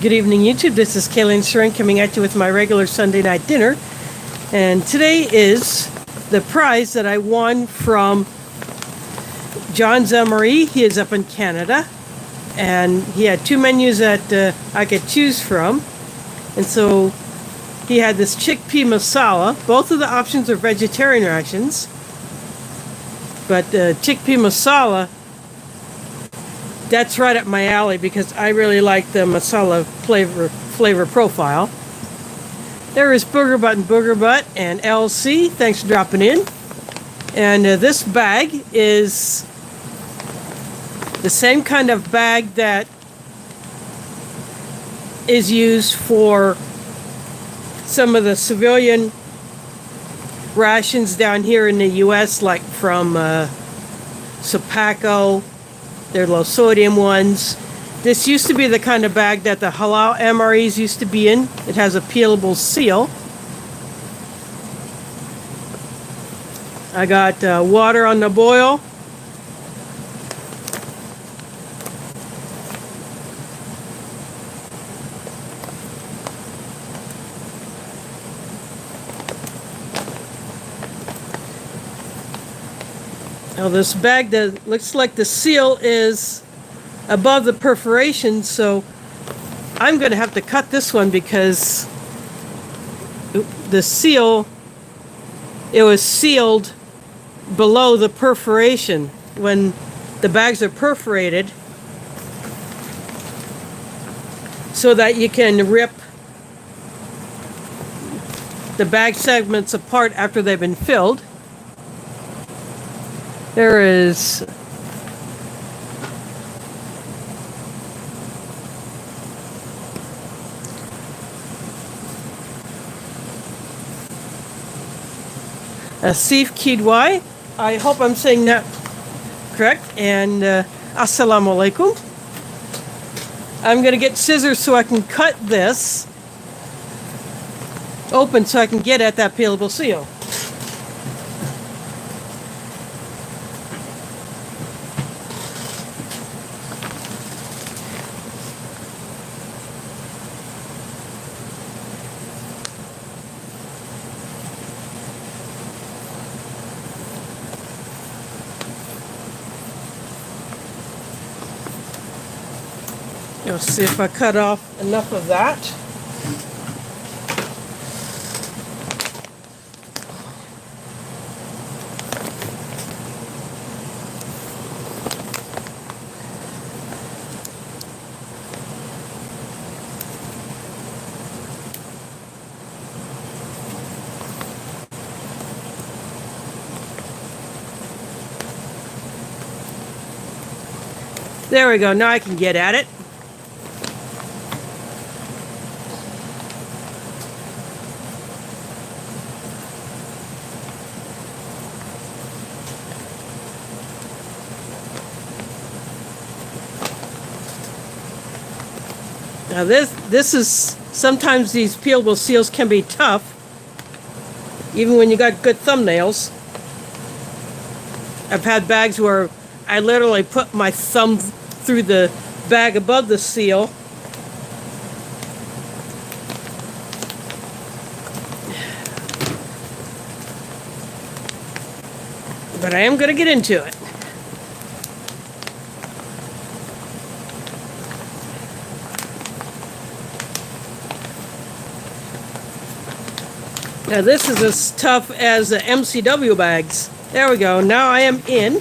Good evening, YouTube. This is Kayleen Sharon coming at you with my regular Sunday night dinner. And today is the prize that I won from John Zamarie. He is up in Canada. And he had two menus that I could choose from. And so he had this chickpea masala. Both of the options are vegetarian rations. But chickpea masala, that's right up my alley because I really like the masala flavor profile. There is Booger Butt and Booger Butt and LC. Thanks for dropping in. And this bag is the same kind of bag that is used for some of the civilian rations down here in the U.S., like from Sopaco. They're low sodium ones. This used to be the kind of bag that the halal MREs used to be in. It has a peelable seal. I got water on the boil. Now this bag that looks like the seal is above the perforation, so I'm going to have to cut this one because the seal, it was sealed below the perforation. When the bags are perforated so that you can rip the bag segments apart after they've been filled. There is Asif Kidwai. I hope I'm saying that correct. And Assalamu alaikum. I'm going to get scissors so I can cut this open so I can get at that peelable seal. Let's see if I cut off enough of that. There we go. Now I can get at it. Now this is, sometimes these peelable seals can be tough, even when you got good thumbnails. I've had bags where I literally put my thumb through the bag above the seal. But I am going to get into it. Now this is as tough as the MCW bags. There we go. Now I am in.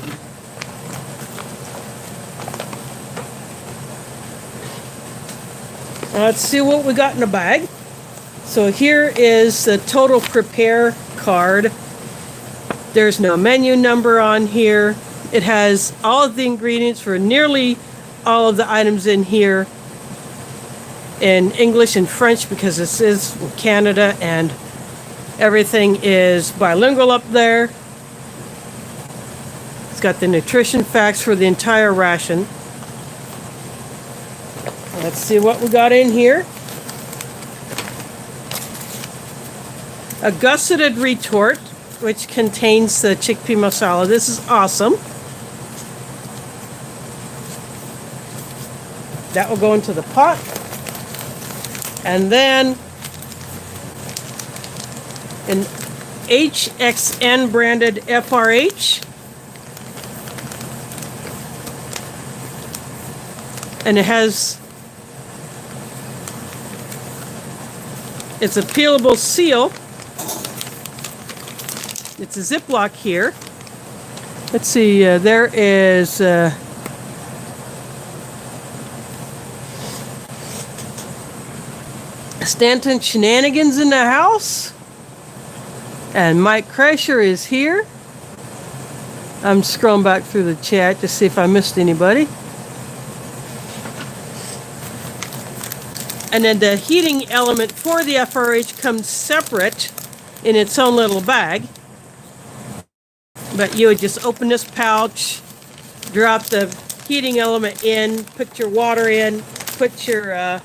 Let's see what we got in the bag. So here is the TotalPrepare card. There's no menu number on here. It has all of the ingredients for nearly all of the items in here in English and French because this is in Canada and everything is bilingual up there. It's got the nutrition facts for the entire ration. Let's see what we got in here. A gusseted retort, which contains the chickpea masala. This is awesome. That will go into the pot. And then an HXN branded FRH. And it's a peelable seal. It's a Ziploc here. Let's see, there is Stanton Shenanigans in the house. And Mike Kreischer is here. I'm scrolling back through the chat to see if I missed anybody. And then the heating element for the FRH comes separate in its own little bag. But you would just open this pouch, drop the heating element in, put your water in, put your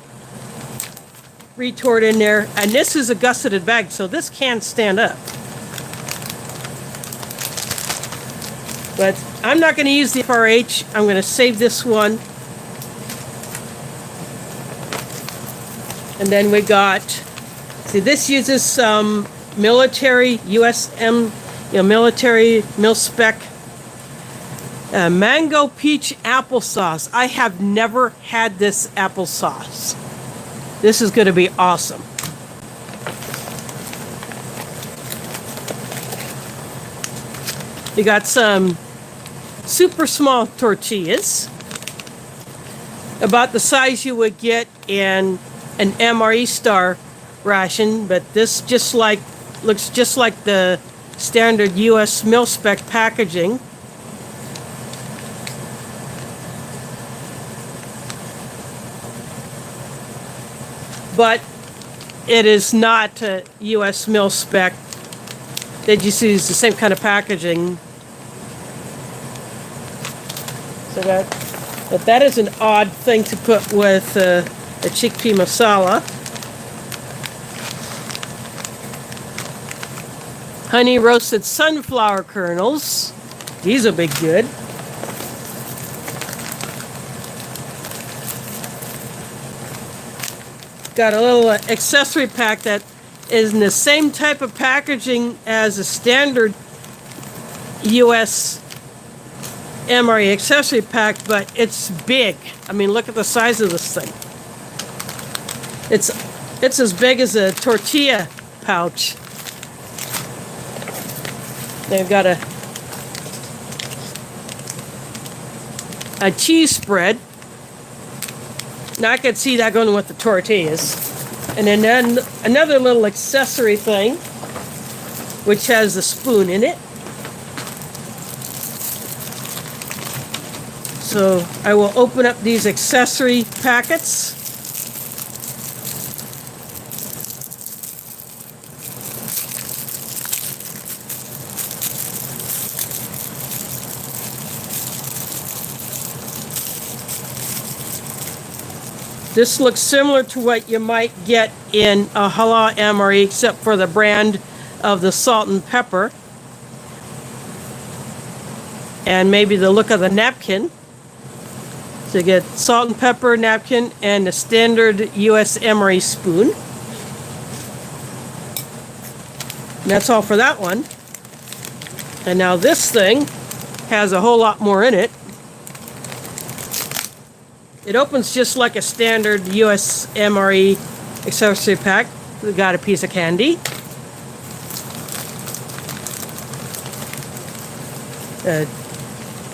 retort in there. And this is a gusseted bag, so this can stand up. But I'm not going to use the FRH. I'm going to save this one. And then we got, see, this uses some military USM, military mil-spec mango peach applesauce. I have never had this applesauce. This is going to be awesome. You got some super small tortillas, about the size you would get in an MRE Star ration, but this looks just like the standard US mil-spec packaging. But it is not US mil-spec. They just use the same kind of packaging. So that is an odd thing to put with a chickpea masala. Honey roasted sunflower kernels. These will be good. Got a little accessory pack that is in the same type of packaging as a standard US MRE accessory pack, but it's big. I mean, look at the size of this thing. It's as big as a tortilla pouch. They've got a cheese spread. Now I could see that going with the tortillas. And then another little accessory thing, which has a spoon in it. So I will open up these accessory packets. This looks similar to what you might get in a halal MRE, except for the brand of the salt and pepper. And maybe the look of the napkin. So you get salt and pepper napkin and a standard US MRE spoon. And that's all for that one. And now this thing has a whole lot more in it. It opens just like a standard US MRE accessory pack. We got a piece of candy.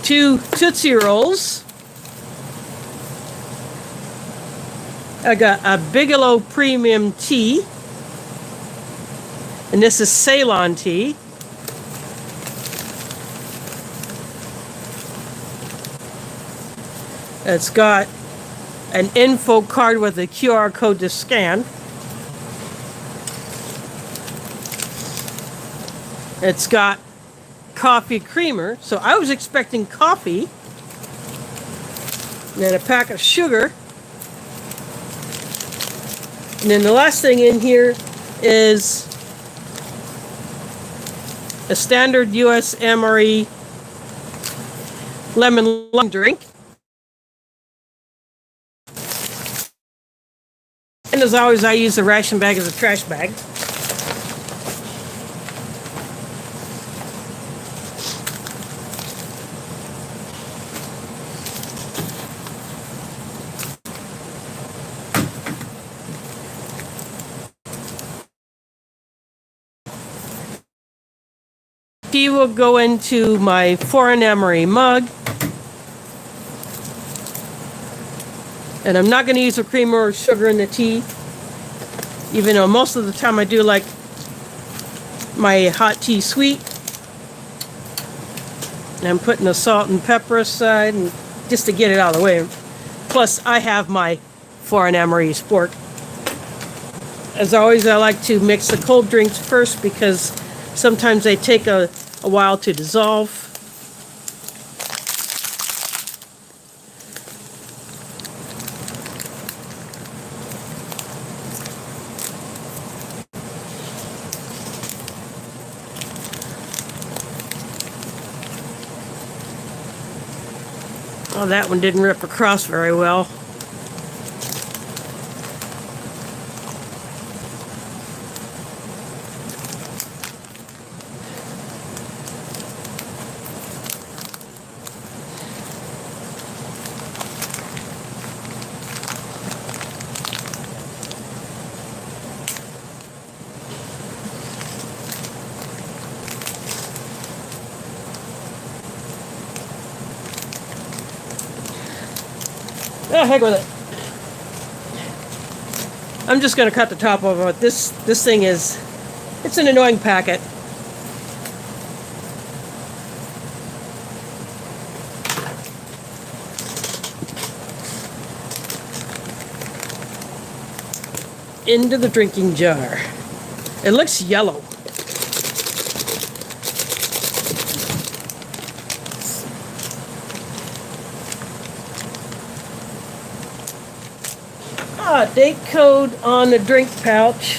Two Tootsie Rolls. I got a Bigelow Premium Tea. And this is Ceylon tea. It's got an info card with a QR code to scan. It's got coffee creamer. So I was expecting coffee. And then a pack of sugar. And then the last thing in here is a standard US MRE lemon lime drink. And as always, I use the ration bag as a trash bag. Tea will go into my foreign emery mug. And I'm not going to use a creamer or sugar in the tea, even though most of the time I do like my hot tea sweet. And I'm putting the salt and pepper aside and just to get it out of the way. Plus, I have my foreign emery spork. As always, I like to mix the cold drinks first because sometimes they take a while to dissolve. Oh, that one didn't rip across very well. Oh, heck with it. I'm just going to cut the top of it. This thing is, it's an annoying packet. Into the drinking jar. It looks yellow. Date code on the drink pouch.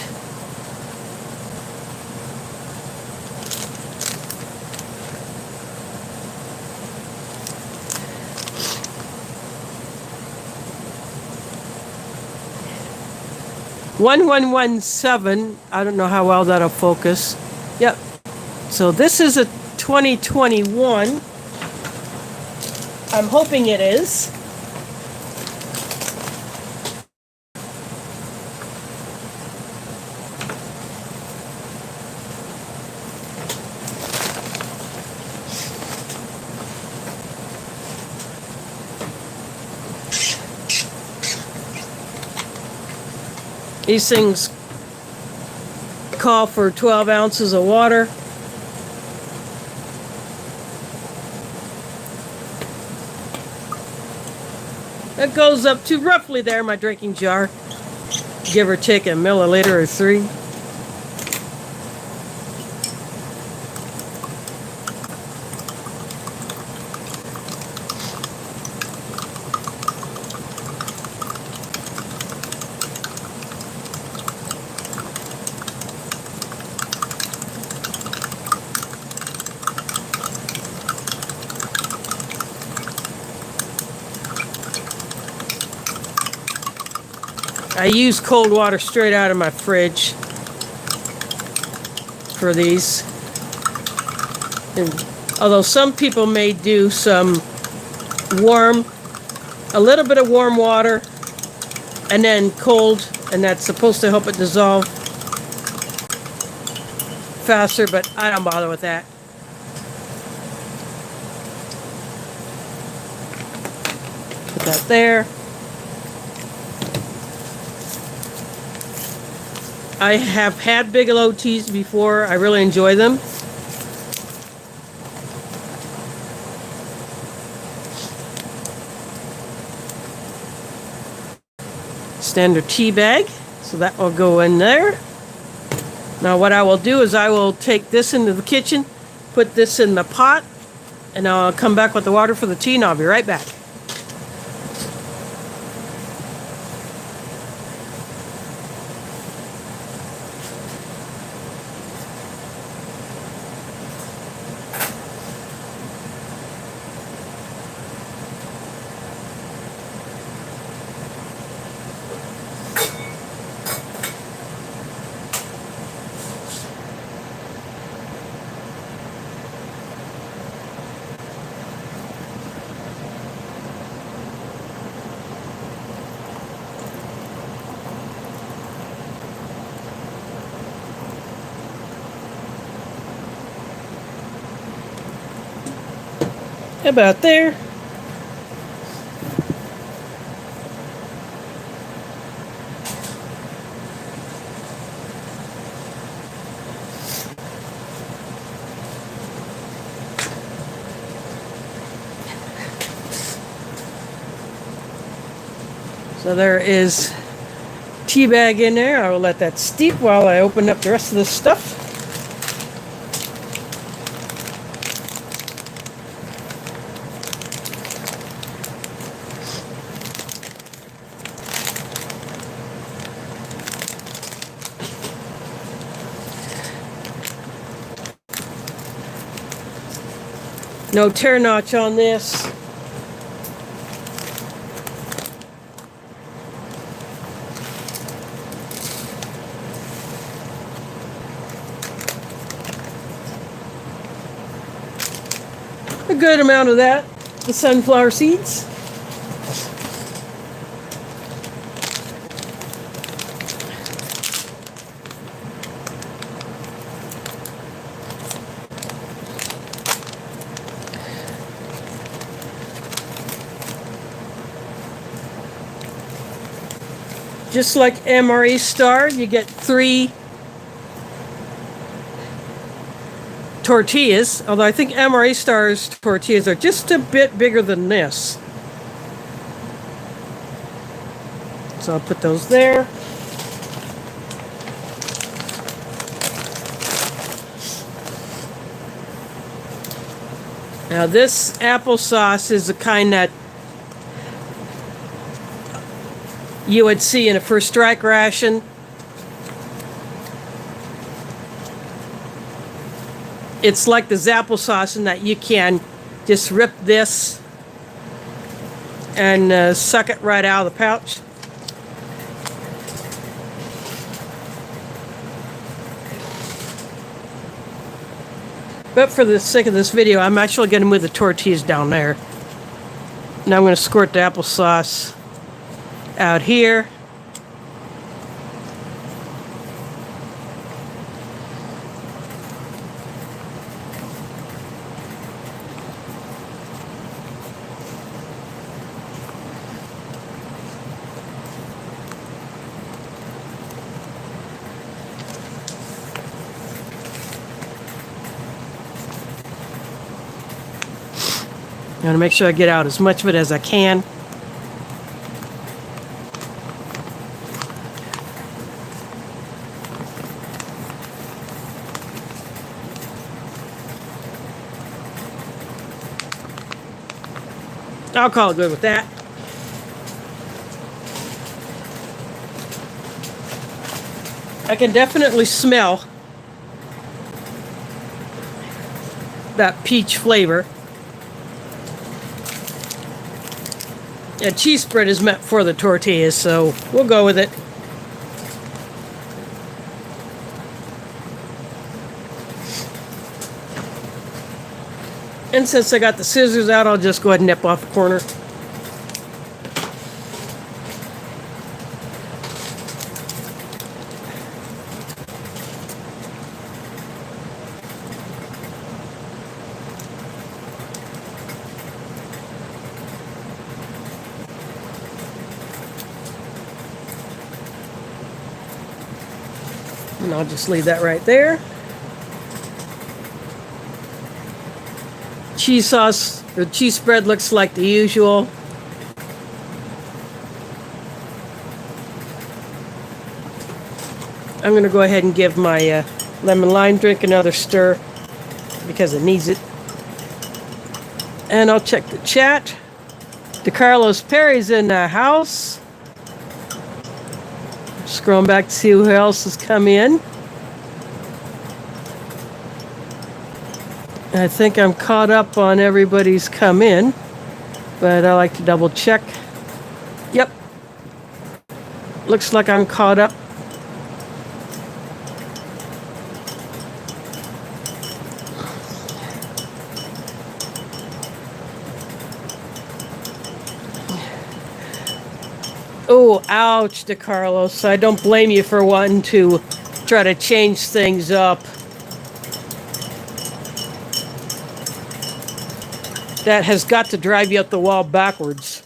"1117." I don't know how well that'll focus. Yep. So this is a 2021. I'm hoping it is. These things call for 12 ounces of water. That goes up to roughly there, my drinking jar. Give or take a milliliter or 3. I use cold water straight out of my fridge for these. And although some people may do some a little bit of warm water and then cold, and that's supposed to help it dissolve faster, but I don't bother with that. Put that there. I have had Bigelow teas before. I really enjoy them. Standard tea bag, so that will go in there. Now what I will do is I will take this into the kitchen, put this in the pot, and I'll come back with the water for the tea, and I'll be right back. About there. So there is tea bag in there. I will let that steep while I open up the rest of this stuff. No tear notch on this. A good amount of that, the sunflower seeds. Just like MRE Star, you get 3 tortillas, although I think MRE Star's tortillas are just a bit bigger than this. So I'll put those there. Now this applesauce is the kind that you would see in a first strike ration. It's like the applesauce in that you can just rip this and suck it right out of the pouch. But for the sake of this video, I'm actually going to move the tortillas down there. Now I'm going to squirt the applesauce out here. I'm going to make sure I get out as much of it as I can. I'll call it good with that. I can definitely smell that peach flavor. Yeah, cheese spread is meant for the tortillas, so we'll go with it. And since I got the scissors out, I'll just go ahead and nip off the corner. And I'll just leave that right there. Cheese sauce, or cheese spread looks like the usual. I'm going to go ahead and give my lemon lime drink another stir because it needs it. And I'll check the chat. DeCarlos Perry's in the house. Scrolling back to see who else has come in. I think I'm caught up on everybody's come in, but I like to double check. Yep. Looks like I'm caught up. Oh, ouch, DeCarlos. I don't blame you for wanting to try to change things up. that has got to drive you up the wall backwards.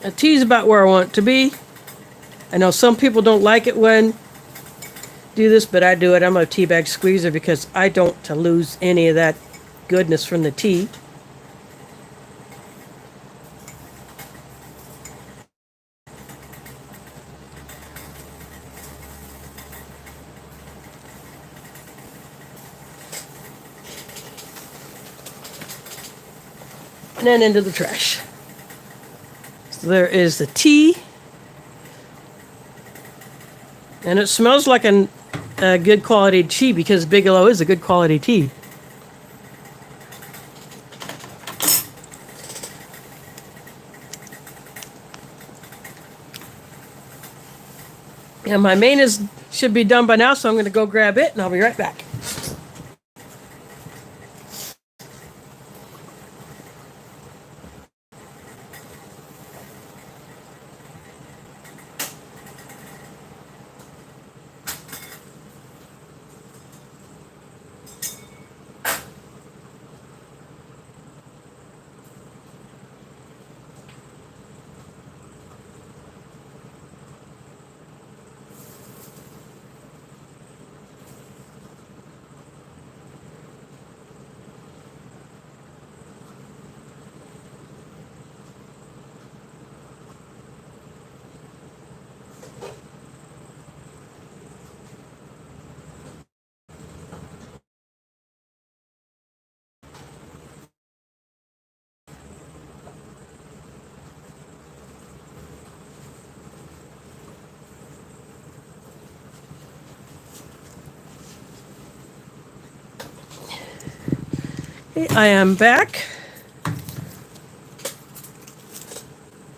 A tea's about where I want it to be. I know some people don't like it when do this, but I do it. I'm a tea bag squeezer because I don't want to lose any of that goodness from the tea. And then into the trash. So there is the tea. And it smells like a good quality tea because Bigelow is a good quality tea. And my mayonnaise should be done by now, so I'm going to go grab it and I'll be right back. I am back.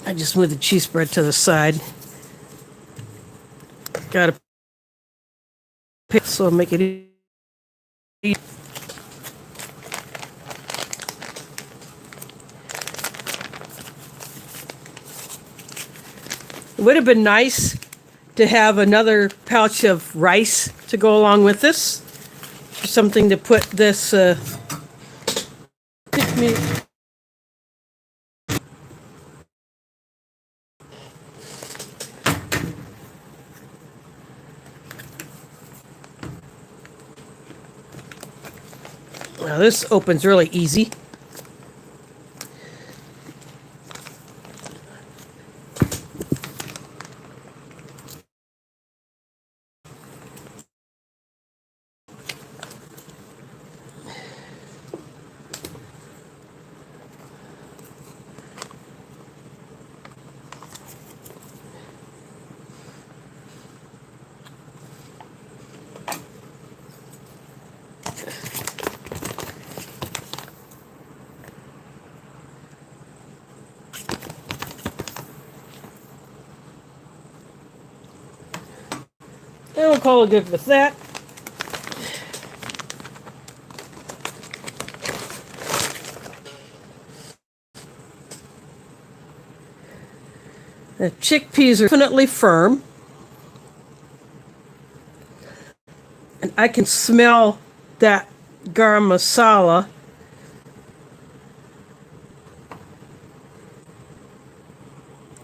I just moved the cheese spread to the side. Gotta pick so I'll make it easy. It would have been nice to have another pouch of rice to go along with this. Something to put this me. Now this opens really easy. And we'll call it good with that. The chickpeas are definitely firm. And I can smell that garam masala.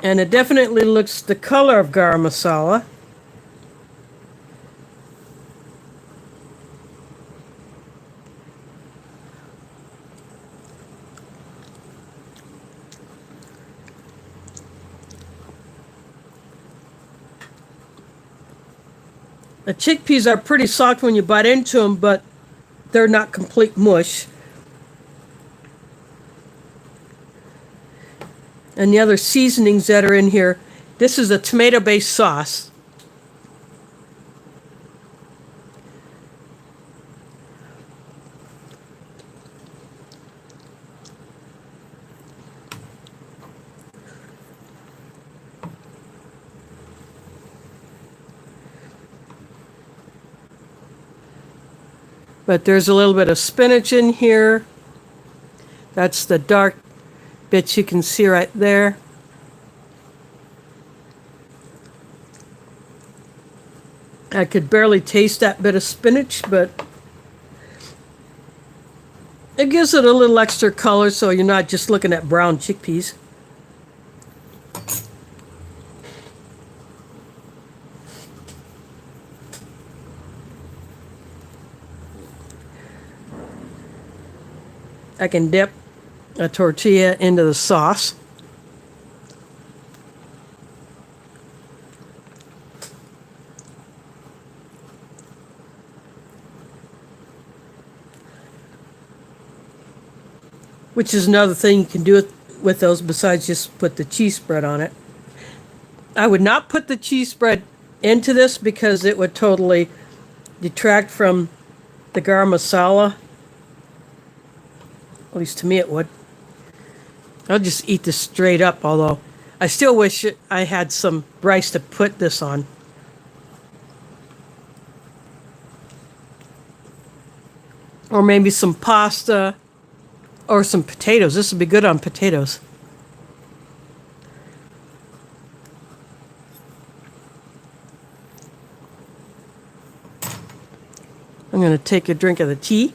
And it definitely looks the color of garam masala. The chickpeas are pretty soft when you bite into them, but they're not complete mush. And the other seasonings that are in here, this is a tomato-based sauce. But there's a little bit of spinach in here. That's the dark bits you can see right there. I could barely taste that bit of spinach, but it gives it a little extra color so you're not just looking at brown chickpeas. I can dip a tortilla into the sauce. Which is another thing you can do with those besides just put the cheese spread on it. I would not put the cheese spread into this because it would totally detract from the garam masala. At least to me it would. I'll just eat this straight up, although I still wish I had some rice to put this on. Or maybe some pasta. Or some potatoes. This would be good on potatoes. I'm going to take a drink of the tea.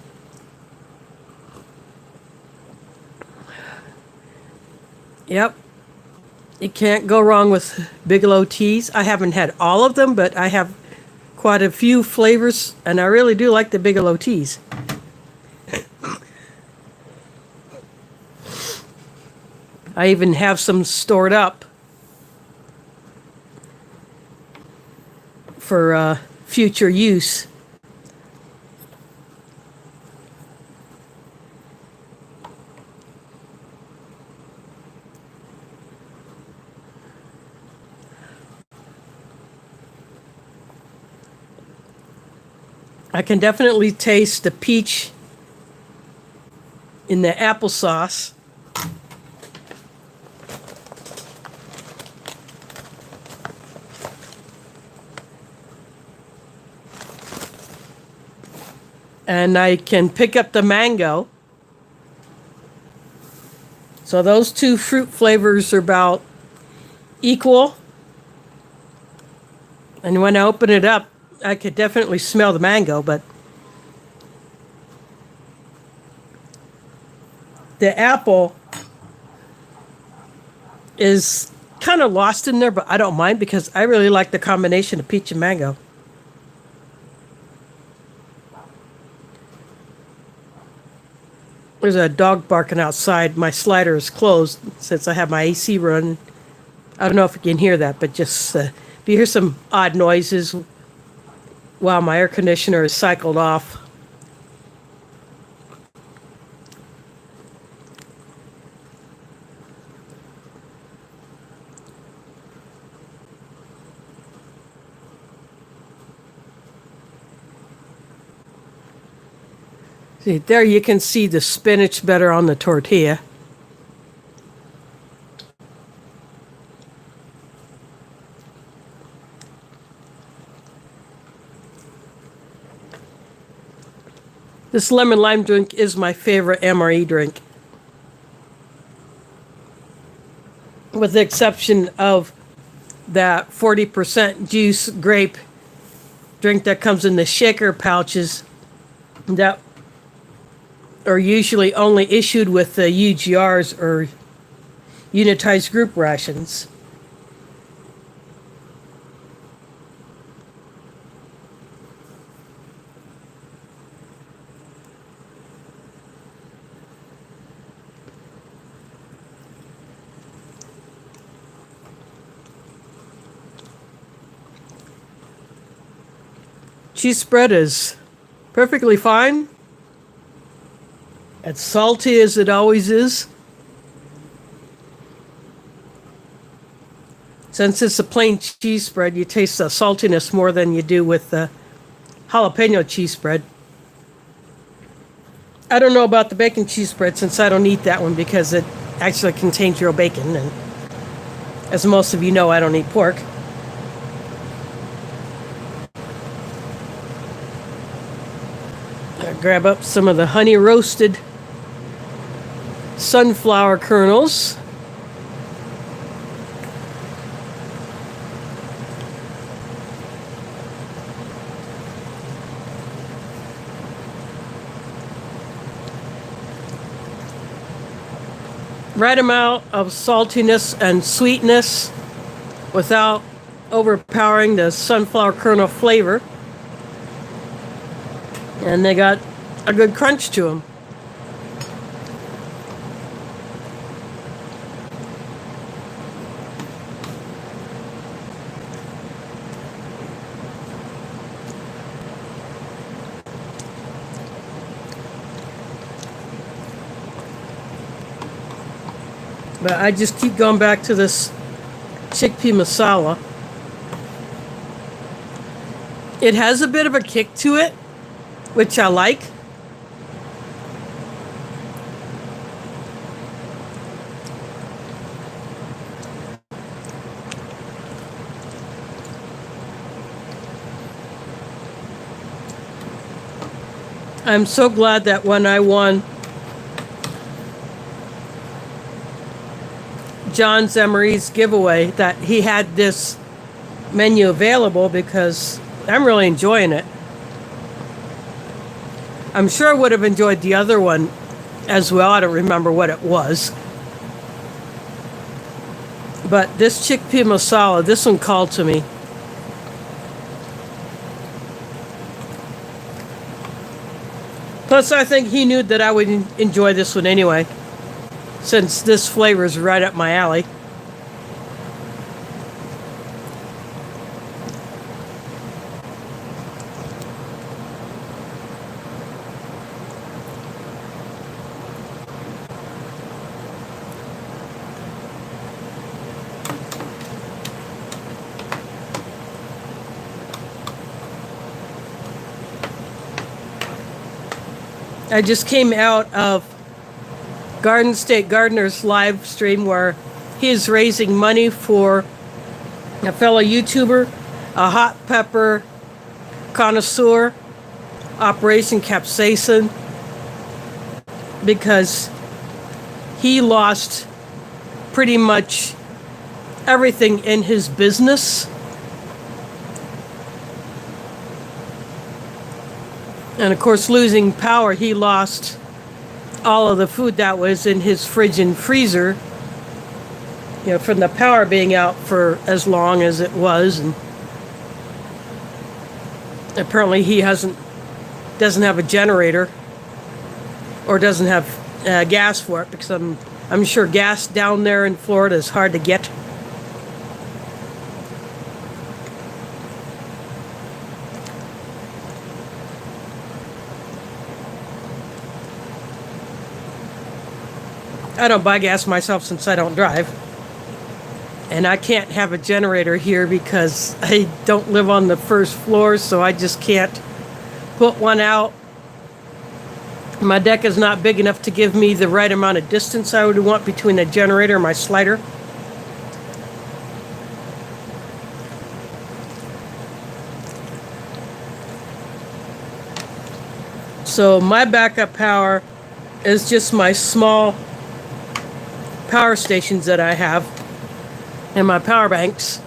Yep. You can't go wrong with Bigelow teas. I haven't had all of them, but I have quite a few flavors, and I really do like the Bigelow teas. I even have some stored up for future use. I can definitely taste the peach in the applesauce. And I can pick up the mango. So those two fruit flavors are about equal. And when I open it up, I could definitely smell the mango, but the apple is kind of lost in there, but I don't mind because I really like the combination of peach and mango. There's a dog barking outside. My slider is closed since I have my AC running. I don't know if you can hear that, but just if you hear some odd noises while my air conditioner is cycled off. See, there you can see the spinach better on the tortilla. This lemon lime drink is my favorite MRE drink. With the exception of that 40% juice grape drink that comes in the shaker pouches that are usually only issued with the UGRs or unitized group rations. Cheese spread is perfectly fine. As salty as it always is. Since it's a plain cheese spread, you taste the saltiness more than you do with the jalapeno cheese spread. I don't know about the bacon cheese spread since I don't eat that one because it actually contains real bacon, and as most of you know, I don't eat pork. Grab up some of the honey roasted sunflower kernels. Right amount of saltiness and sweetness without overpowering the sunflower kernel flavor. And they got a good crunch to them. But I just keep going back to this chickpea masala. It has a bit of a kick to it, which I like. I'm so glad that when I won John Zemery's giveaway that he had this menu available, because I'm really enjoying it. I'm sure I would have enjoyed the other one as well. I don't remember what it was. But this chickpea masala, this one called to me. Plus, I think he knew that I would enjoy this one anyway, since this flavor is right up my alley. I just came out of Garden State Gardener's live stream where he is raising money for a fellow YouTuber, a hot pepper connoisseur, Operation Capsaicin, because he lost pretty much everything in his business. And of course, losing power, he lost all of the food that was in his fridge and freezer, you know, from the power being out for as long as it was. And apparently he doesn't have a generator, or doesn't have gas for it, because I'm sure gas down there in Florida is hard to get. I don't buy gas myself since I don't drive. And I can't have a generator here because I don't live on the first floor, so I just can't put one out. My deck is not big enough to give me the right amount of distance I would want between the generator and my slider. So my backup power is just my small power stations that I have and my power banks.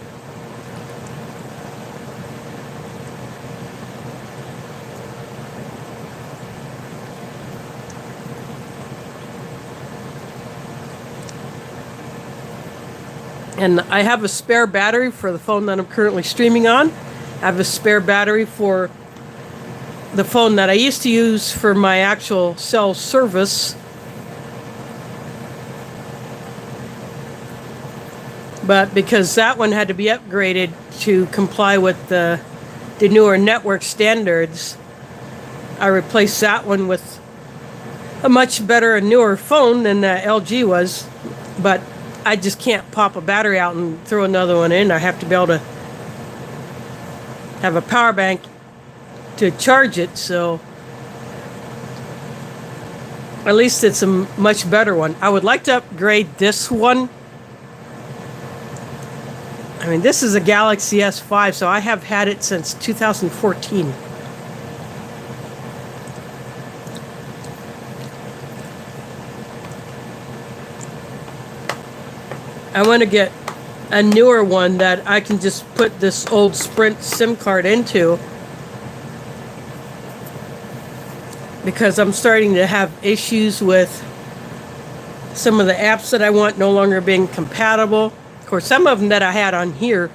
And I have a spare battery for the phone that I'm currently streaming on. I have a spare battery for the phone that I used to use for my actual cell service. But because that one had to be upgraded to comply with the newer network standards, I replaced that one with a much better and newer phone than the LG was. But I just can't pop a battery out and throw another one in. I have to be able to have a power bank to charge it, so at least it's a much better one. I would like to upgrade this one. I mean, this is a Galaxy S5, so I have had it since 2014. I want to get a newer one that I can just put this old Sprint SIM card into, because I'm starting to have issues with some of the apps that I want no longer being compatible. Of course, some of them that I had on here,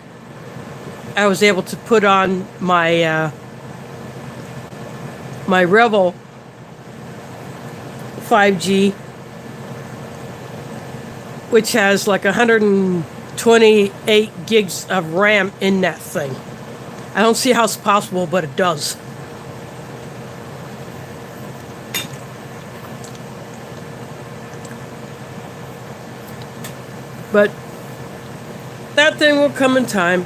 I was able to put on my my Revel 5G, which has like 128 gigs of RAM in that thing. I don't see how it's possible, but it does. But that thing will come in time.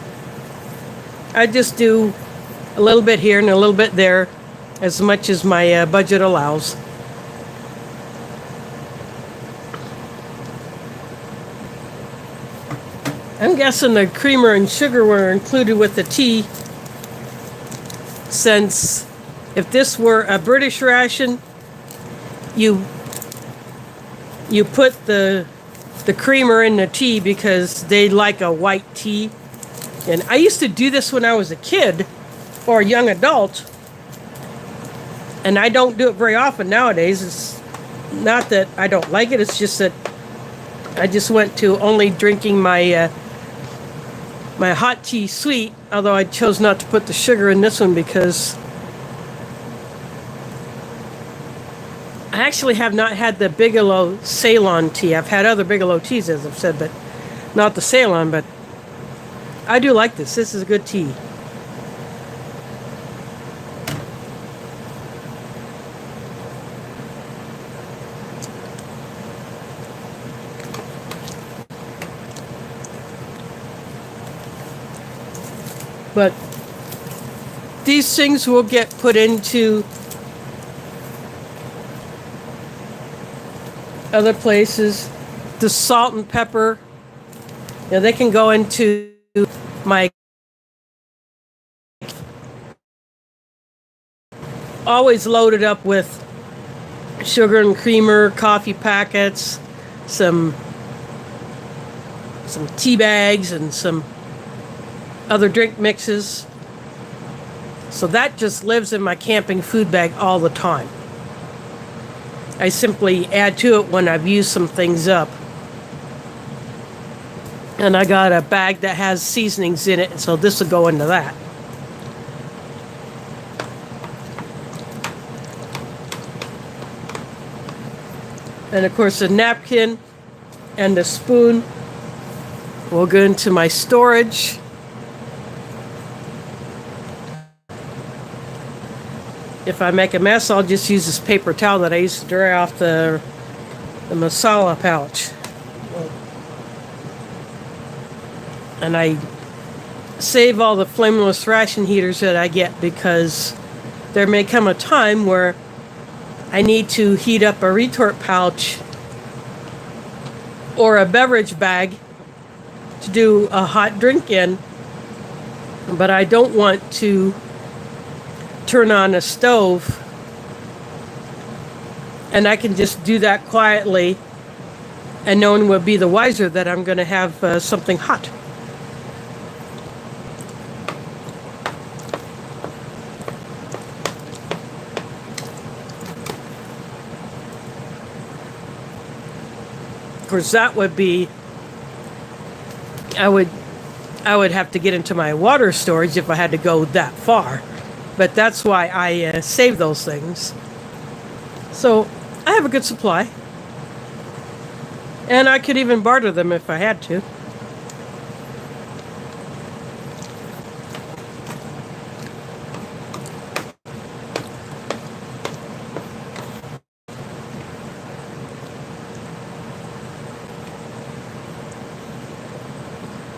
I just do a little bit here and a little bit there, as much as my budget allows. I'm guessing the creamer and sugar were included with the tea, since if this were a British ration, you put the creamer in the tea because they like a white tea. And I used to do this when I was a kid or a young adult, and I don't do it very often nowadays. It's not that I don't like it, it's just that I just went to only drinking my my hot tea sweet, although I chose not to put the sugar in this one because I actually have not had the Bigelow Ceylon tea. I've had other Bigelow teas, as I've said, but not the Ceylon. But I do like this. This is a good tea. But these things will get put into other places. The salt and pepper, they can go into my, always loaded up with sugar and creamer, coffee packets, some tea bags, and some other drink mixes. So that just lives in my camping food bag all the time. I simply add to it when I've used some things up. And I got a bag that has seasonings in it, so this will go into that. And of course the napkin and the spoon will go into my storage. If I make a mess, I'll just use this paper towel that I used to dry off the masala pouch. And I save all the flameless ration heaters that I get, because there may come a time where I need to heat up a retort pouch or a beverage bag to do a hot drink in, but I don't want to turn on a stove, and I can just do that quietly and no one will be the wiser that I'm going to have something hot. Of course, that would be, I would have to get into my water storage if I had to go that far. But that's why I save those things. So I have a good supply. And I could even barter them if I had to.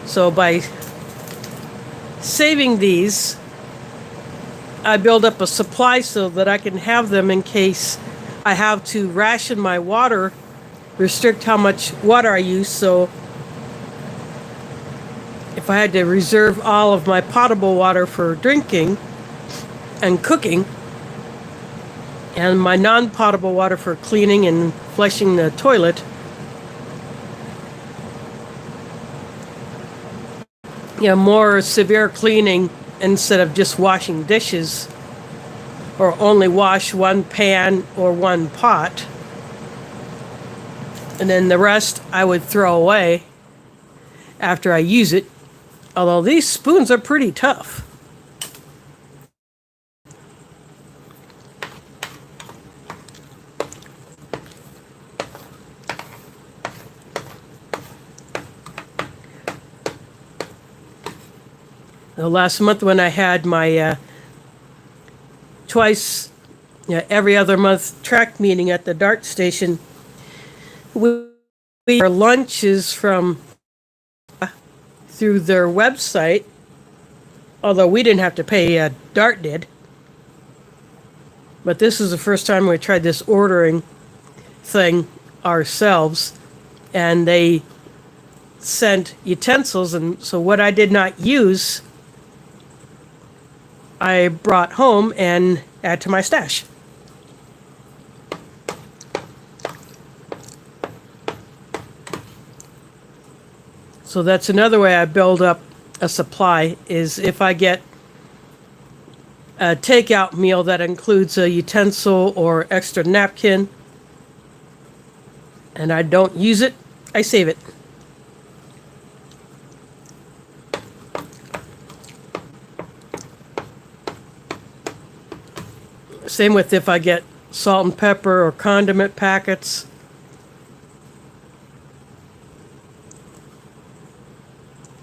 So by saving these, I build up a supply so that I can have them in case I have to ration my water, restrict how much water I use. So if I had to reserve all of my potable water for drinking and cooking, and my non-potable water for cleaning and flushing the toilet, more severe cleaning instead of just washing dishes or only wash one pan or one pot. And then the rest I would throw away after I use it. Although these spoons are pretty tough. The last month when I had my every other month track meeting at the DART station, we our lunches from through their website, although we didn't have to pay, DART did. But this is the first time we tried this ordering thing ourselves, and they sent utensils, and so what I did not use, I brought home and add to my stash. So that's another way I build up a supply, is if I get a takeout meal that includes a utensil or extra napkin and I don't use it, I save it. Same with if I get salt and pepper or condiment packets.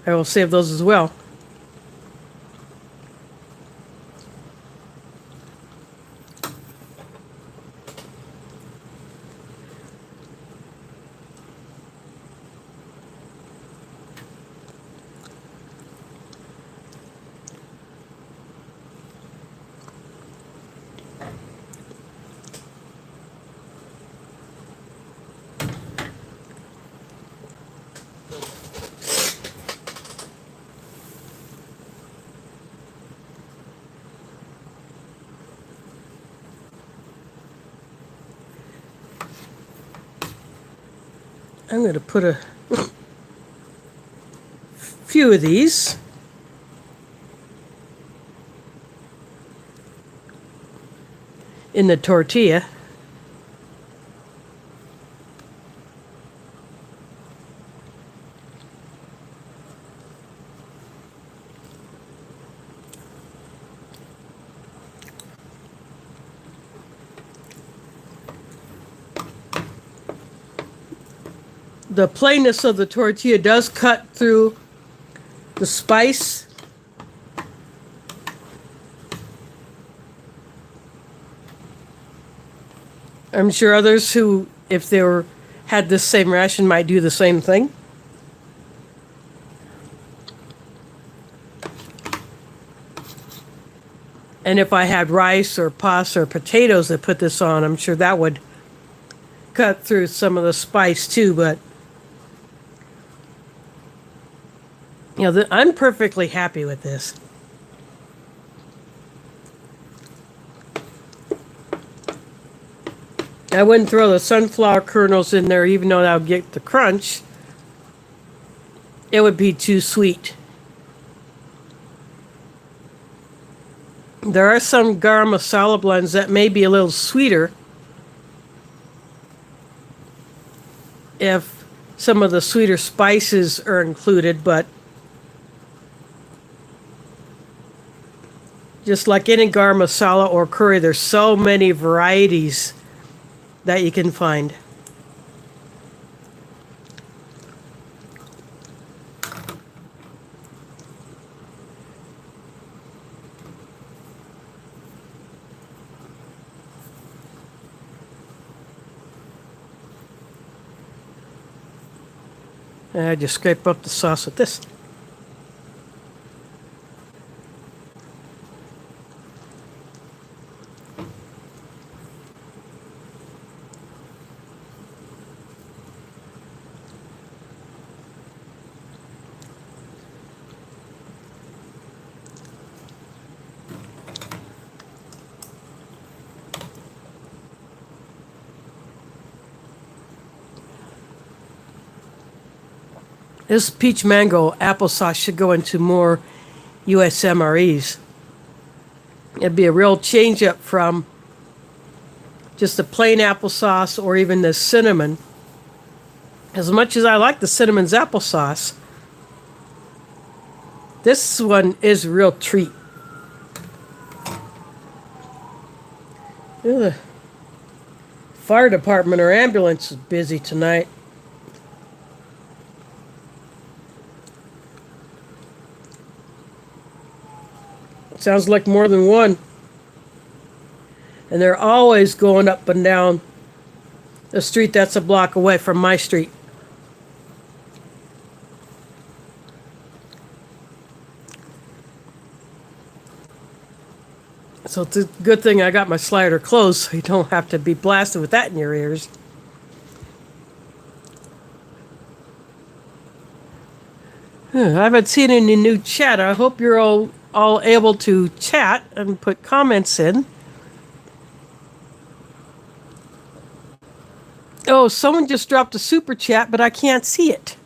I will save those as well. I'm going to put a few of these in the tortilla. The plainness of the tortilla does cut through the spice. I'm sure others who, if they had this same ration, might do the same thing. And if I had rice or pasta or potatoes that put this on, I'm sure that would cut through some of the spice too, but I'm perfectly happy with this. I wouldn't throw the sunflower kernels in there even though that would get the crunch. It would be too sweet. There are some garam masala blends that may be a little sweeter if some of the sweeter spices are included, but just like any garam masala or curry, there's so many varieties that you can find. And I just scrape up the sauce with this. This peach mango applesauce should go into more USMREs. It'd be a real change up from just the plain applesauce or even the cinnamon. As much as I like the cinnamon's applesauce, this one is a real treat. The fire department or ambulance is busy tonight. Sounds like more than one. And they're always going up and down the street that's a block away from my street. So it's a good thing I got my slider closed so you don't have to be blasted with that in your ears. I haven't seen any new chat. I hope you're all able to chat and put comments in. Oh, someone just dropped a super chat, but I can't see it.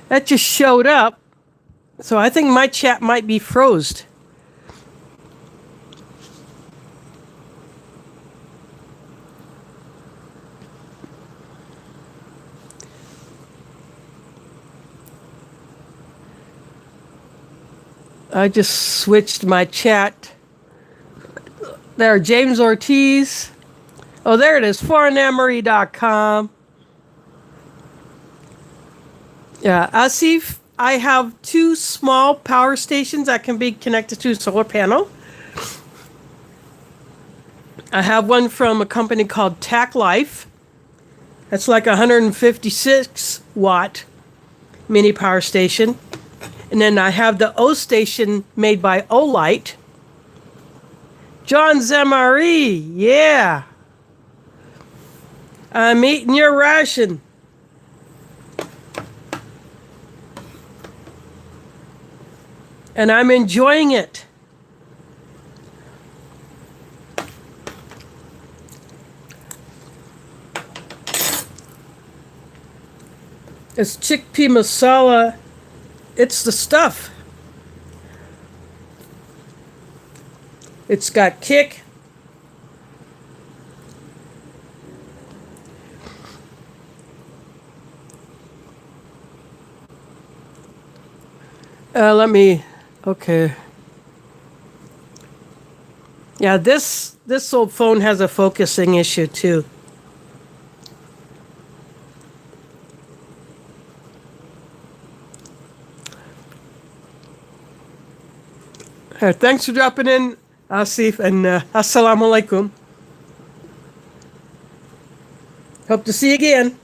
That just showed up. So I think my chat might be froze. I just switched my chat. There, James Ortiz. Oh, there it is, foreignemery.com. Yeah, Asif, I have 2 small power stations that can be connected to a solar panel. I have one from a company called Tac Life. That's like a 156 watt mini power station. And then I have the O station made by Olight. John Zemari, yeah. I'm eating your ration. And I'm enjoying it. It's chickpea masala. It's the stuff. It's got kick. Okay. Yeah, this old phone has a focusing issue too. Thanks for dropping in, Asif, and assalamu alaikum. Hope to see you again.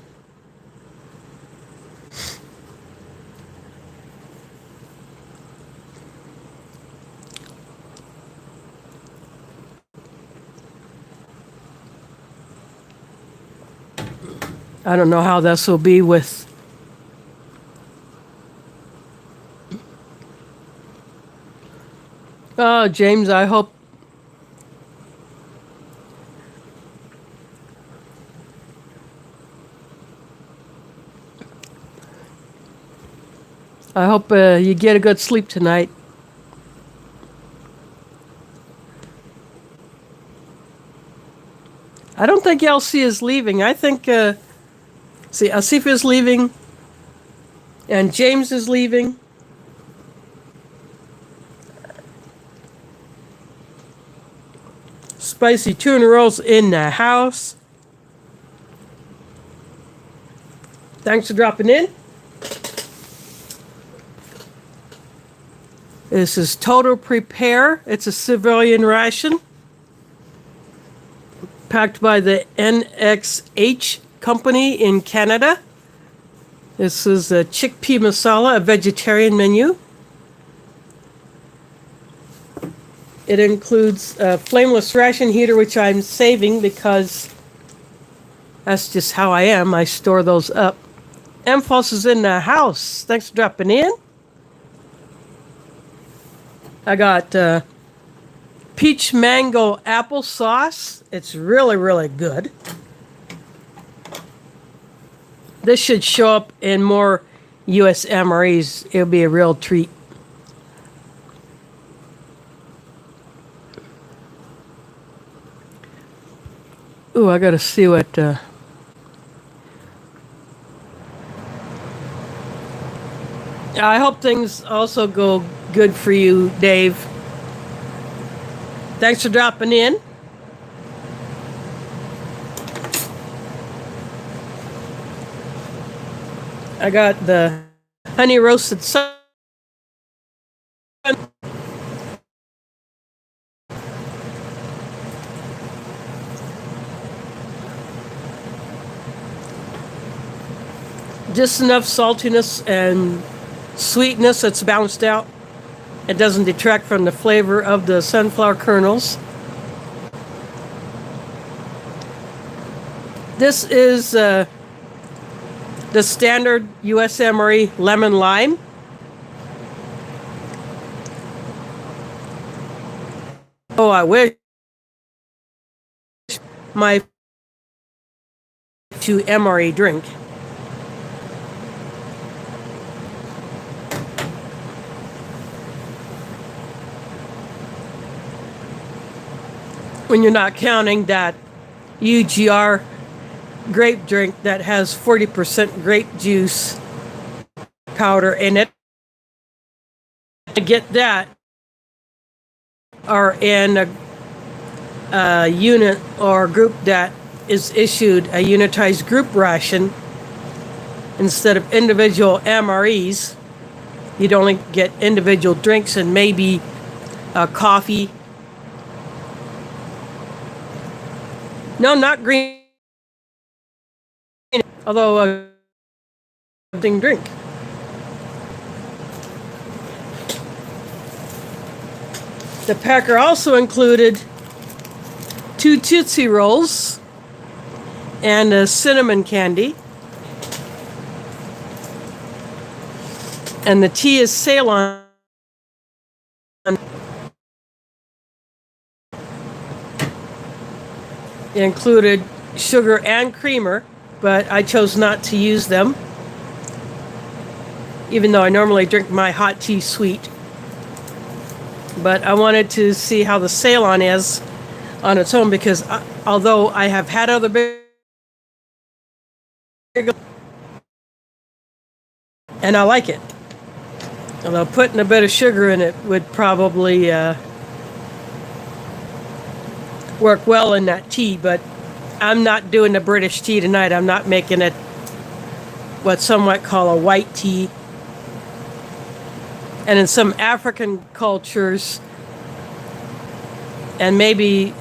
I don't know how this will be with James, I hope you get a good sleep tonight. I don't think Elsie is leaving. I think Asif is leaving and James is leaving. Spicy tuna rolls in the house. Thanks for dropping in. This is TotalPrepare. It's a civilian ration packed by the NXH company in Canada. This is a chickpea masala, a vegetarian menu. It includes a flameless ration heater, which I'm saving because that's just how I am. I store those up. Emphos is in the house. Thanks for dropping in. I got peach mango applesauce. It's really, really good. This should show up in more U.S. MREs, it'll be a real treat. Ooh, I gotta see what. I hope things also go good for you, Dave. Thanks for dropping in. I got the honey roasted sun. Just enough saltiness and sweetness that's balanced out. It doesn't detract from the flavor of the sunflower kernels. This is the standard US MRE lemon lime. Oh, I wish my to MRE drink. When you're not counting that UGR grape drink that has 40% grape juice powder in it. To get that are in a unit or group that is issued a unitized group ration instead of individual MREs. You'd only get individual drinks and maybe coffee. No, not green. Although a drink. The packer also included 2 Tootsie Rolls and a cinnamon candy. And the tea is Ceylon. It included sugar and creamer, but I chose not to use them, even though I normally drink my hot tea sweet. But I wanted to see how the Ceylon is on its own, because although I have had other big, and I like it, although putting a bit of sugar in it would probably work well in that tea, but I'm not doing the British tea tonight. I'm not making it what some might call a white tea. And in some African cultures, and maybe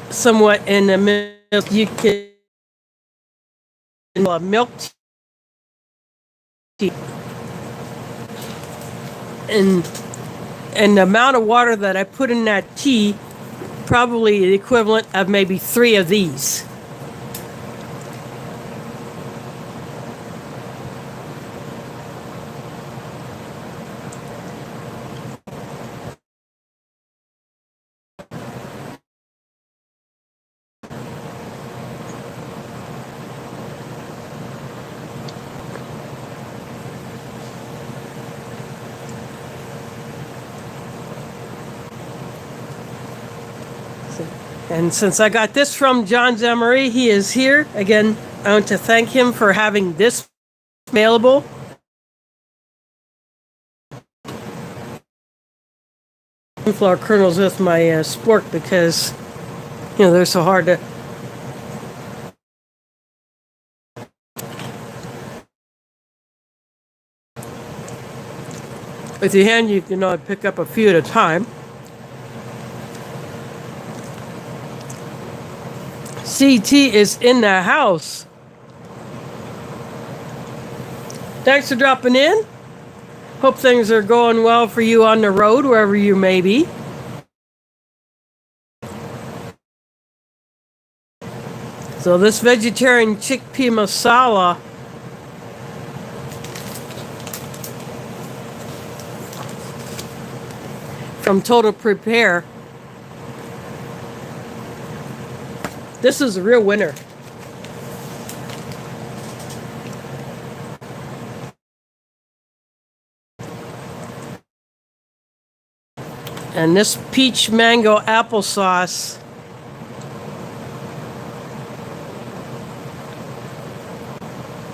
somewhat in the milk, you can a milk tea. And the amount of water that I put in that tea, probably the equivalent of maybe 3 of these. And since I got this from John Zemery, he is here. Again, I want to thank him for having this available. Sunflower kernels with my spork, because, you know, they're so hard to... With your hand, you can pick up a few at a time. CT is in the house. Thanks for dropping in. Hope things are going well for you on the road, wherever you may be. So this vegetarian chickpea masala from TotalPrepare. This is a real winner. And this peach mango applesauce.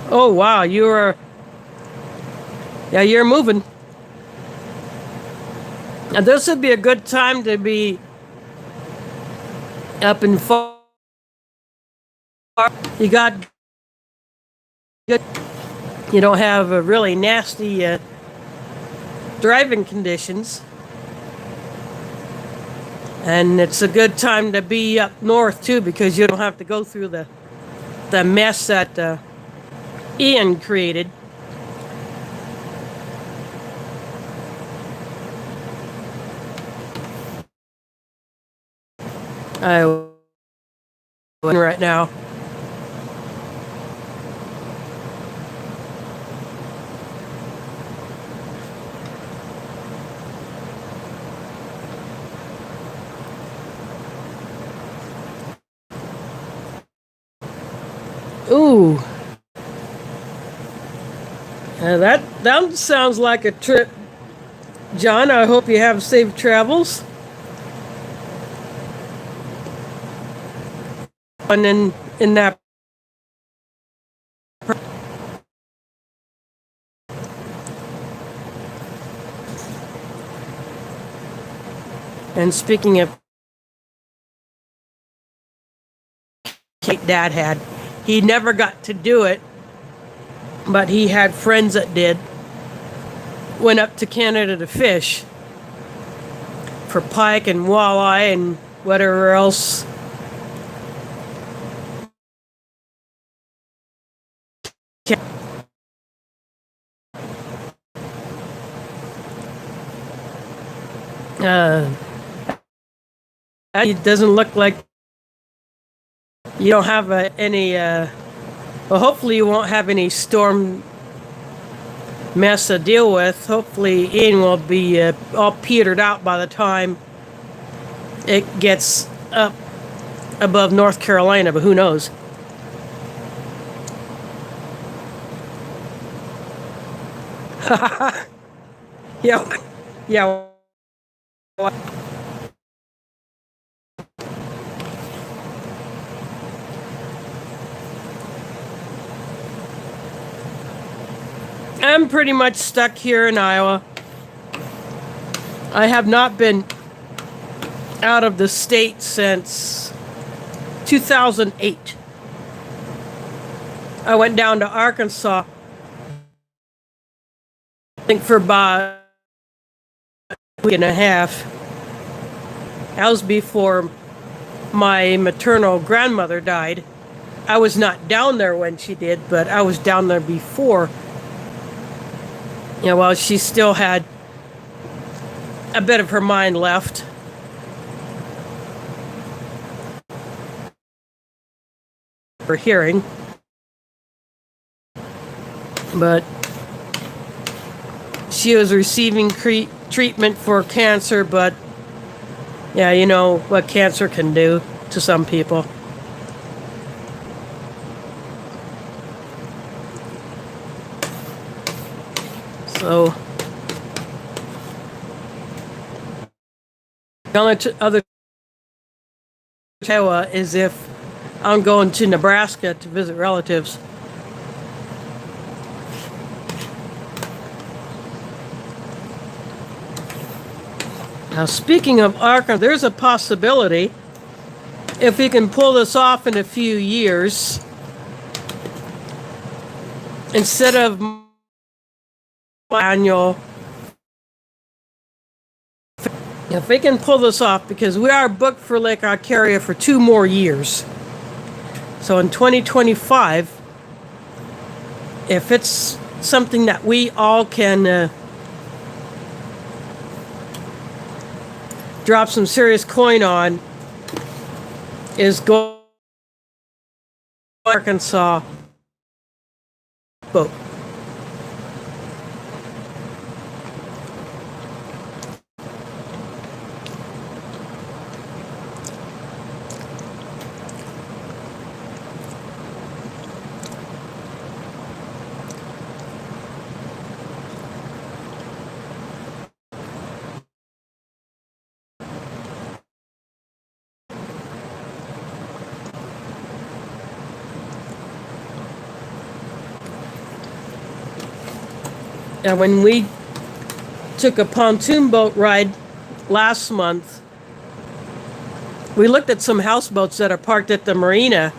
Oh wow, you're moving. And this would be a good time to be up in far. You got good. You don't have a really nasty driving conditions. And it's a good time to be up north too, because you don't have to go through the mess that Ian created. I right now. Ooh. That sounds like a trip, John. I hope you have safe travels. And in that. And speaking of cake Dad had, he never got to do it, but he had friends that did. Went up to Canada to fish for pike and walleye and whatever else. It doesn't look like you don't have any. Well, hopefully you won't have any storm mess to deal with. Hopefully Ian will be all petered out by the time it gets up above North Carolina, but who knows? Yeah, yeah. I'm pretty much stuck here in Iowa. I have not been out of the state since 2008. I went down to Arkansas, I think for about a week and a half. That was before my maternal grandmother died. I was not down there when she did, but I was down there before. Well, she still had a bit of her mind left. For hearing. But she was receiving treatment for cancer, but yeah, you know what cancer can do to some people. So the only other Iowa is if I'm going to Nebraska to visit relatives. Now, speaking of Arkansas, there's a possibility, if we can pull this off in a few years, instead of annual, if we can pull this off, because we are booked for Lake Arcadia for 2 more years. So in 2025, if it's something that we all can drop some serious coin on, is go Arkansas boat. And when we took a pontoon boat ride last month, we looked at some houseboats that are parked at the marina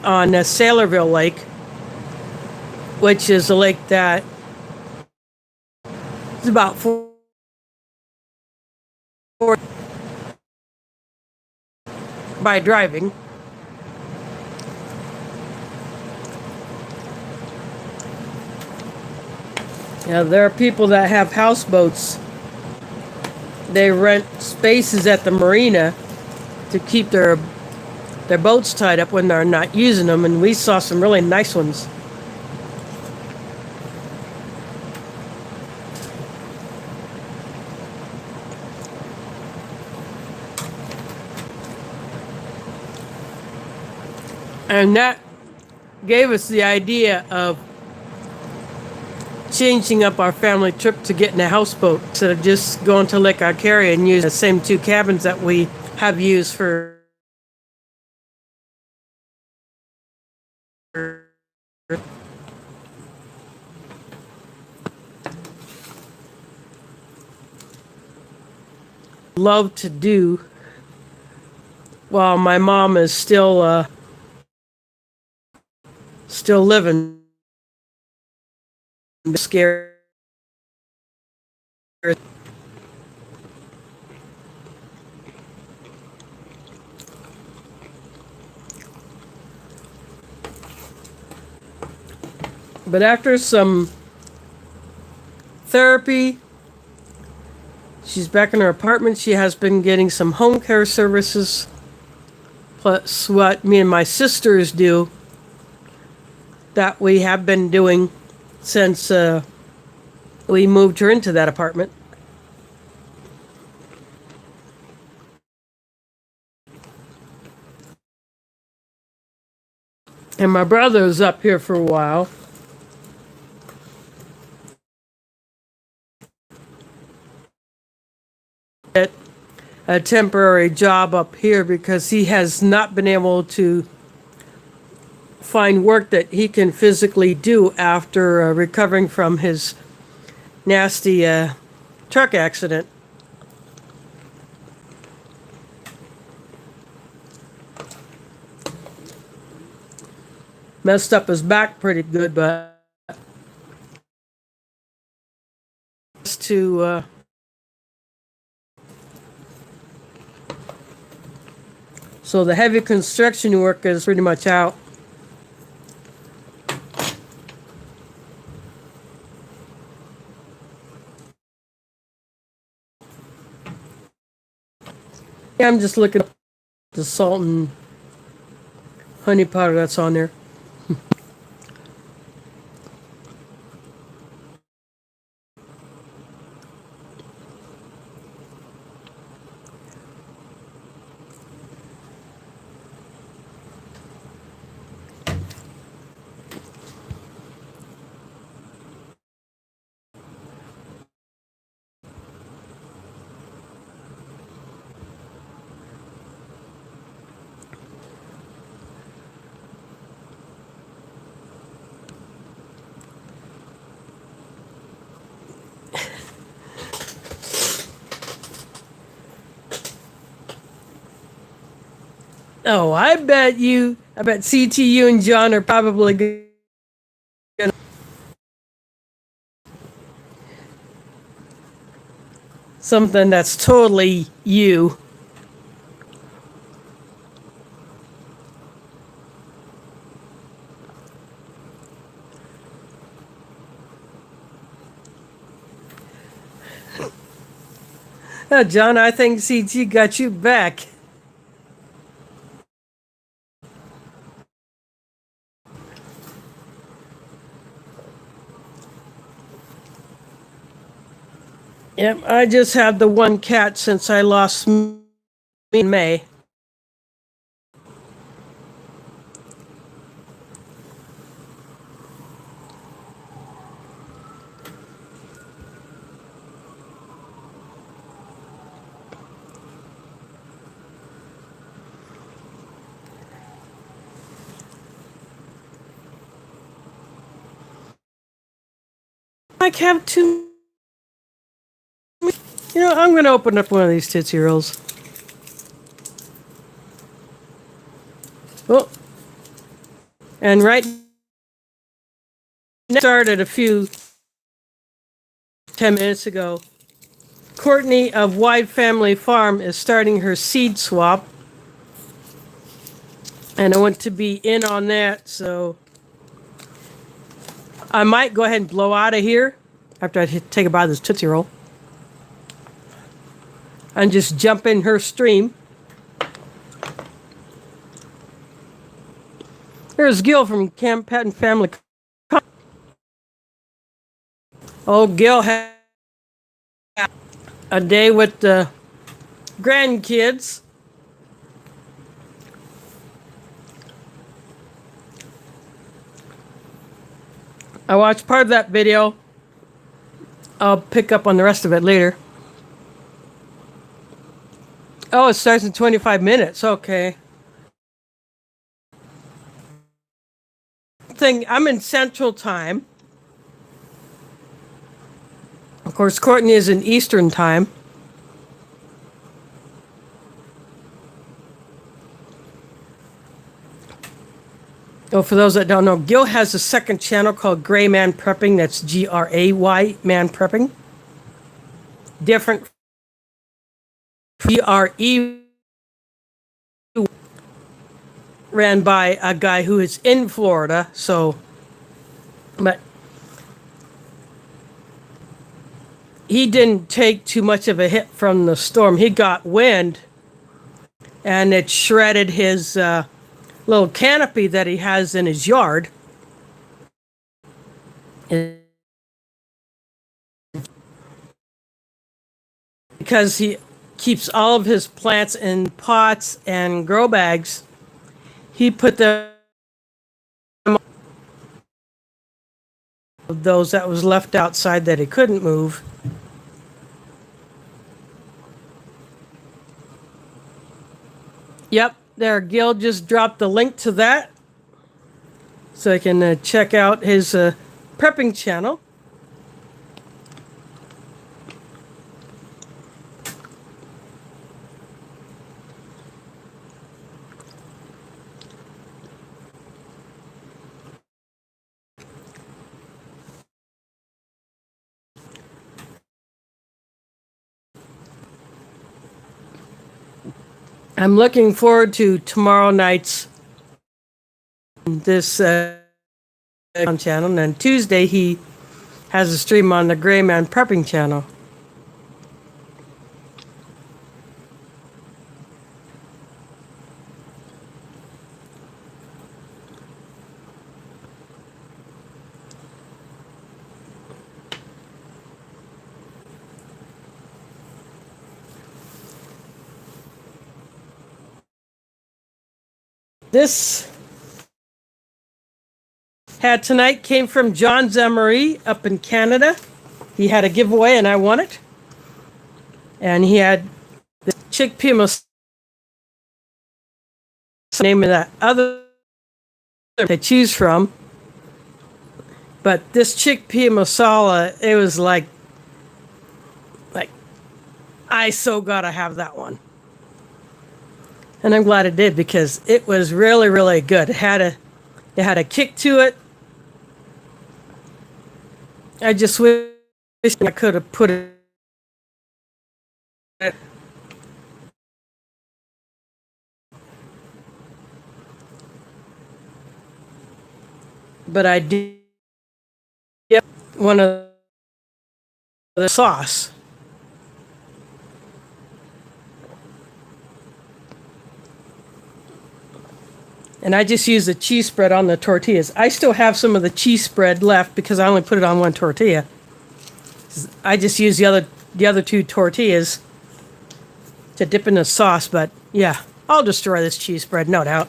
on Sailorville Lake, which is a lake that is about 4 by driving. Yeah, there are people that have houseboats. They rent spaces at the marina to keep their boats tied up when they're not using them, and we saw some really nice ones. And that gave us the idea of changing up our family trip to getting a houseboat instead of just going to Lake Arcaria and use the same 2 cabins that we have used for love to do while my mom is still living. Scared. But after some therapy, she's back in her apartment. She has been getting some home care services, plus what me and my sisters do that we have been doing since we moved her into that apartment. And my brother was up here for a while. At a temporary job up here because he has not been able to find work that he can physically do after recovering from his nasty truck accident. Messed up his back pretty good, but to so the heavy construction work is pretty much out. Yeah, I'm just looking at the salt and honey powder that's on there. Oh, I bet CTU and John are probably gonna. Something that's totally you. John, I think CT got you back. Yep, I just had the one cat since I lost me in May. like have too. You know, I'm going to open up one of these Tootsie Rolls. Oh, and right now, started a few 10 minutes ago. Courtney of Wide Family Farm is starting her seed swap. And I want to be in on that, so I might go ahead and blow out of here after I take a bite of this Tootsie Roll. And just jump in her stream. There's Gil from Camp Pet and Family. Oh, Gil had a day with the grandkids. I watched part of that video. I'll pick up on the rest of it later. Oh, it starts in 25 minutes. Okay. I'm in Central Time. Of course, Courtney is in Eastern Time. Oh, for those that don't know, Gil has a second channel called Gray Man Prepping. That's Gray Man Prepping. Different. GRE ran by a guy who is in Florida. So, but he didn't take too much of a hit from the storm. He got wind, and it shredded his little canopy that he has in his yard. Because he keeps all of his plants in pots and grow bags, he put them, those that was left outside that he couldn't move. Yep, there, Gil just dropped the link to that, so you can check out his prepping channel. I'm looking forward to tomorrow night's this channel, and then Tuesday he has a stream on the Gray Man Prepping channel. This hat tonight came from John Zemery up in Canada. He had a giveaway and I won it. And he had the chickpea masala, name of that other to choose from. But this chickpea masala, it was like I so gotta have that one. And I'm glad it did, because it was really, really good. It had a kick to it. I just wish I could have put it. But I did get one of the sauce. And I just use the cheese spread on the tortillas. I still have some of the cheese spread left because I only put it on one tortilla. I just use the other two tortillas to dip in the sauce, but yeah, I'll destroy this cheese spread, no doubt.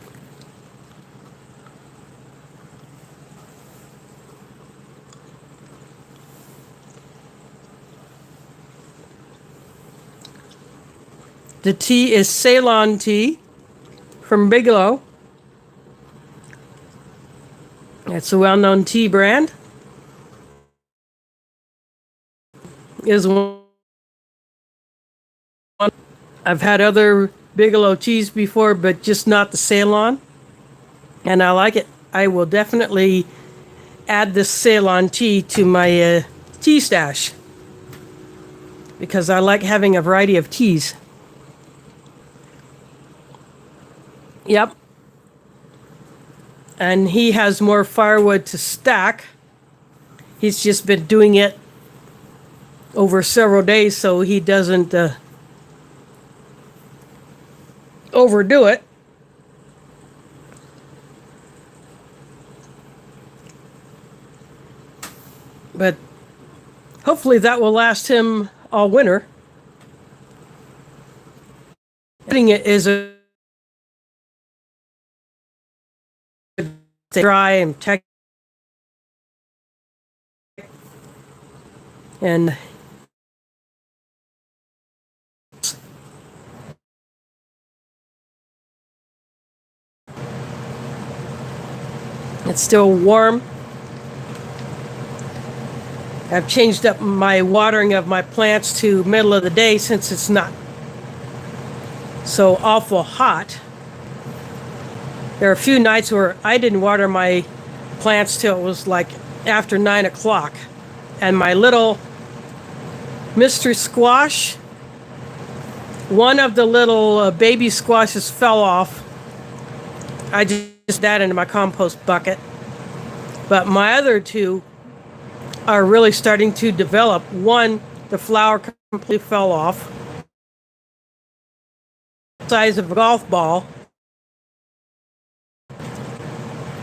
The tea is Ceylon tea from Bigelow. It's a well-known tea brand. is one. I've had other Bigelow cheese before, but just not the Ceylon, and I like it. I will definitely add this Ceylon tea to my tea stash because I like having a variety of teas. Yep. And he has more firewood to stack. He's just been doing it over several days so he doesn't overdo it. But hopefully that will last him all winter. Getting it is a dry and tech and it's still warm. I've changed up my watering of my plants to middle of the day since it's not so awful hot. There are a few nights where I didn't water my plants till it was like after 9 o'clock. And my little mystery squash, one of the little baby squashes fell off. I just that into my compost bucket. But my other two are really starting to develop. One, the flower completely fell off. Size of a golf ball.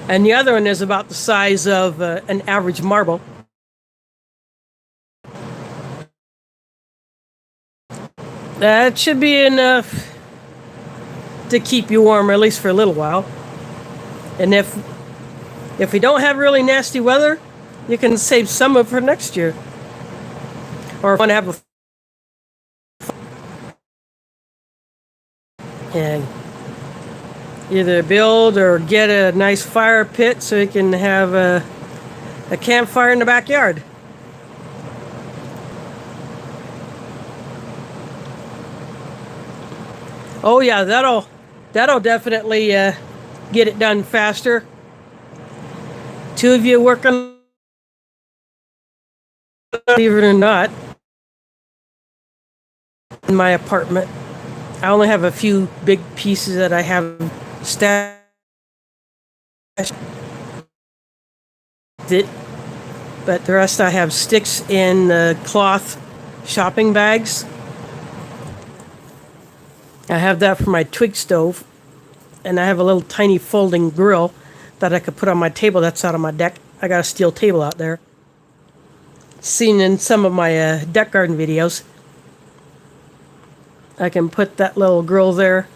And the other one is about the size of an average marble. That should be enough to keep you warm, at least for a little while. And if we don't have really nasty weather, you can save some of it for next year. Or if you want to have and either build or get a nice fire pit so you can have a campfire in the backyard. Oh yeah, that'll definitely get it done faster. Two of you working, believe it or not, in my apartment. I only have a few big pieces that I have stashed. But the rest I have sticks in cloth shopping bags. I have that for my twig stove. And I have a little tiny folding grill that I could put on my table that's out on my deck. I got a steel table out there. Seen in some of my deck garden videos. I can put that little grill there.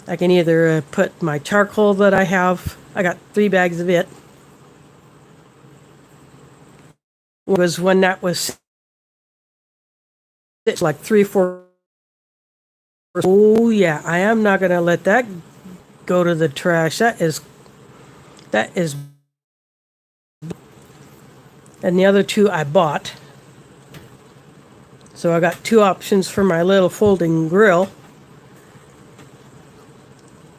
I can either put my charcoal that I have. I got 3 bags of it. It was when that was like 3-4. Oh yeah, I am not gonna let that go to the trash. That is. And the other 2 I bought. So I got 2 options for my little folding grill.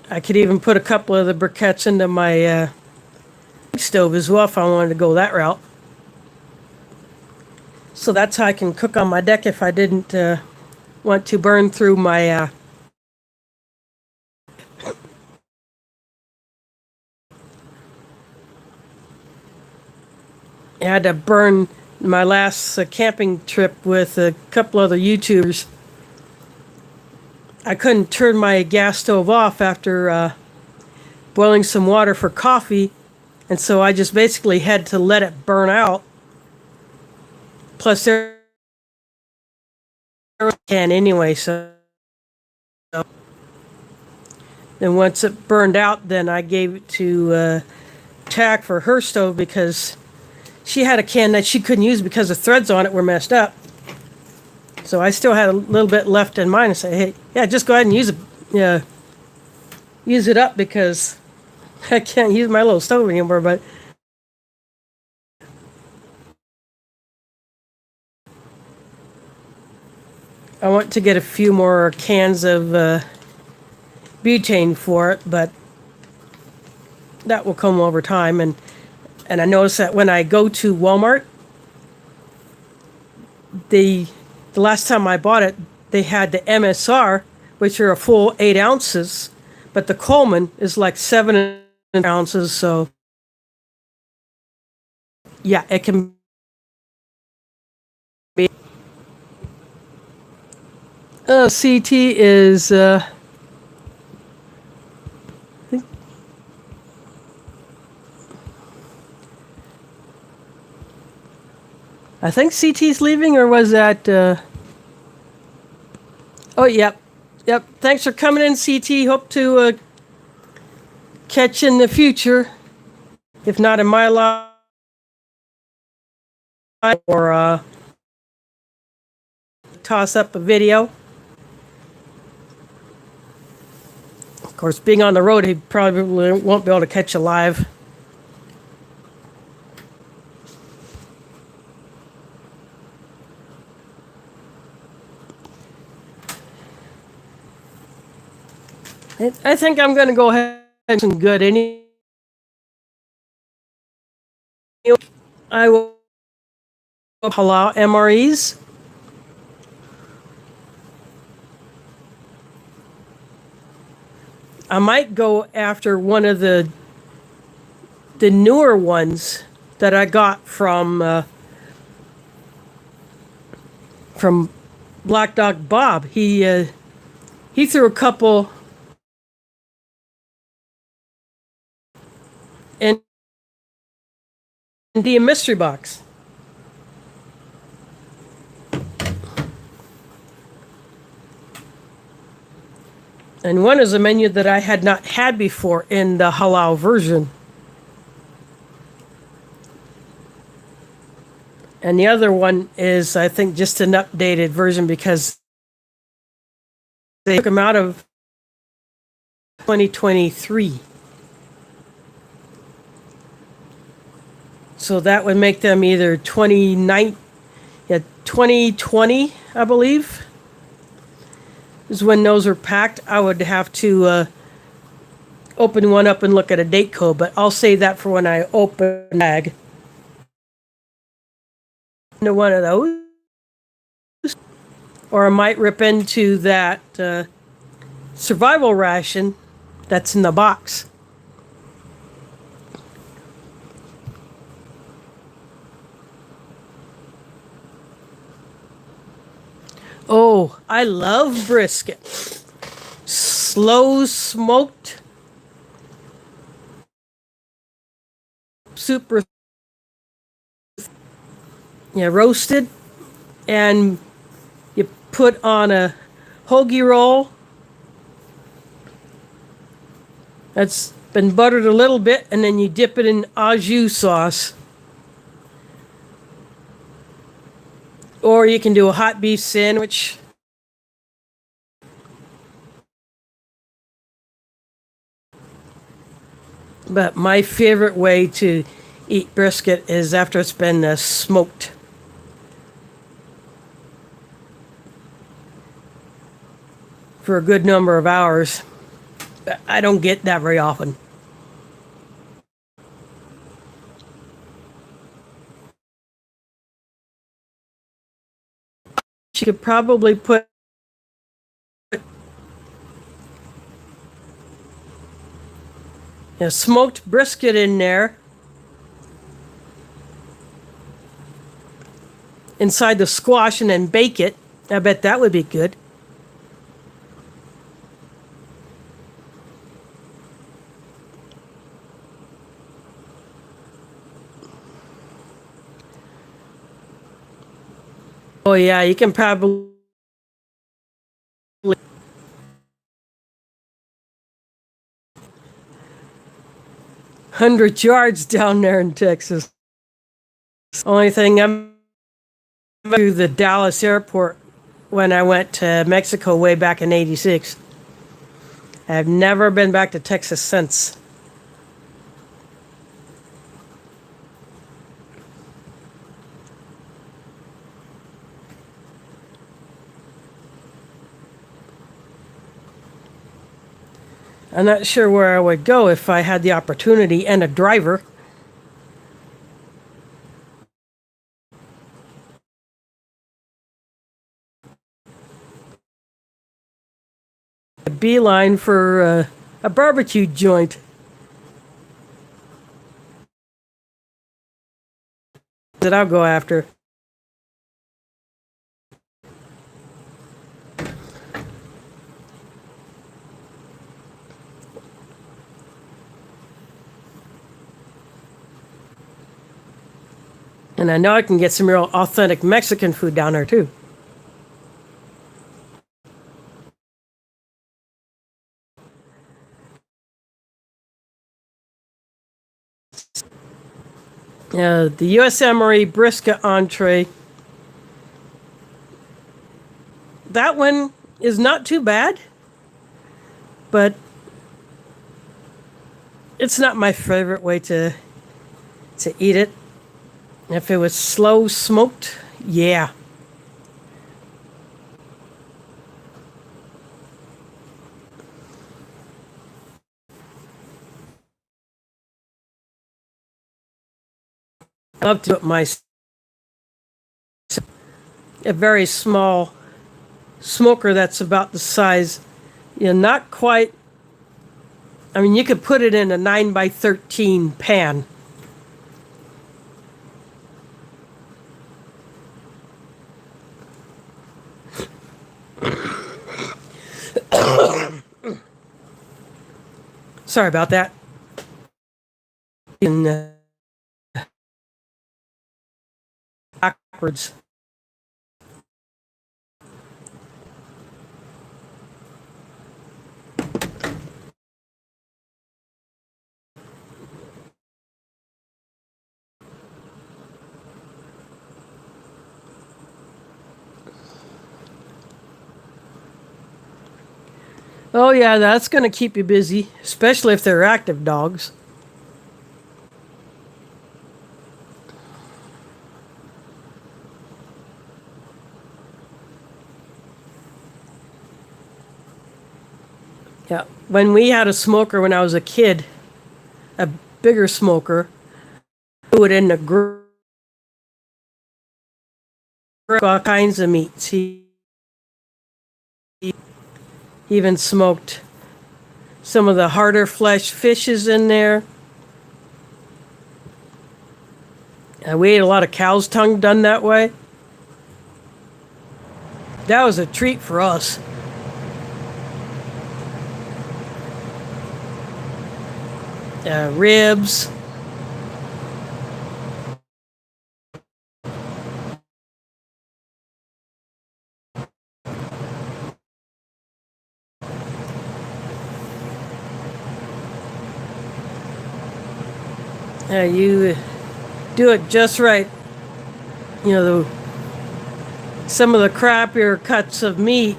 I could even put a couple of the briquettes into my stove as well if I wanted to go that route. So that's how I can cook on my deck if I didn't want to burn through my I had to burn my last camping trip with a couple other YouTubers. I couldn't turn my gas stove off after boiling some water for coffee, and so I just basically had to let it burn out. Plus, there can anyway, so then once it burned out, then I gave it to Tack for her stove because she had a can that she couldn't use because the threads on it were messed up. So I still had a little bit left in mine and say, hey, yeah, just go ahead and use it. Yeah, use it up because I can't use my little stove anymore. But I want to get a few more cans of butane for it, but that will come over time. And I noticed that when I go to Walmart, the last time I bought it, they had the MSR, which are a full 8 ounces, but the Coleman is like 7 ounces. So yeah, it can be. CT is I think CT's leaving, or was that? Oh, yep, yep. Thanks for coming in, CT. Hope to catch you in the future, if not in my life, or toss up a video. Of course, being on the road, he probably won't be able to catch you live. I think I'm going to go ahead and some good. I will allow MREs. I might go after one of the newer ones that I got from Black Dog Bob. He threw a couple in the mystery box. And one is a menu that I had not had before in the halal version. And the other one is, I think, just an updated version because they took them out of 2023. So that would make them either 2020, I believe, is when those are packed. I would have to open one up and look at a date code, but I'll save that for when I open the bag. Into one of those. Or I might rip into that survival ration that's in the box. Oh, I love brisket. Slow smoked, super, roasted, and you put on a hoagie roll that's been buttered a little bit, and then you dip it in au jus sauce. Or you can do a hot beef sandwich. But my favorite way to eat brisket is after it's been smoked. For a good number of hours. I don't get that very often. You could probably put smoked brisket in there inside the squash and then bake it. I bet that would be good. Oh yeah, you can probably 100 yards down there in Texas. Only thing, I'm to the Dallas airport when I went to Mexico way back in '86. I've never been back to Texas since. I'm not sure where I would go if I had the opportunity and a driver. A beeline for a barbecue joint that I'll go after. And I know I can get some real authentic Mexican food down there too. The USMRE brisket entree. That one is not too bad, but it's not my favorite way to eat it. If it was slow smoked, yeah. I love to put a very small smoker that's about the size, not quite. I mean, you could put it in a 9 by 13 pan. Sorry about that. Backwards. Oh yeah, that's going to keep you busy, especially if they're active dogs. Yeah, when we had a smoker when I was a kid, a bigger smoker, do it in the grill, all kinds of meats. He even smoked some of the harder flesh fishes in there. We ate a lot of cow's tongue done that way. That was a treat for us. Ribs. You do it just right. Some of the crappier cuts of meat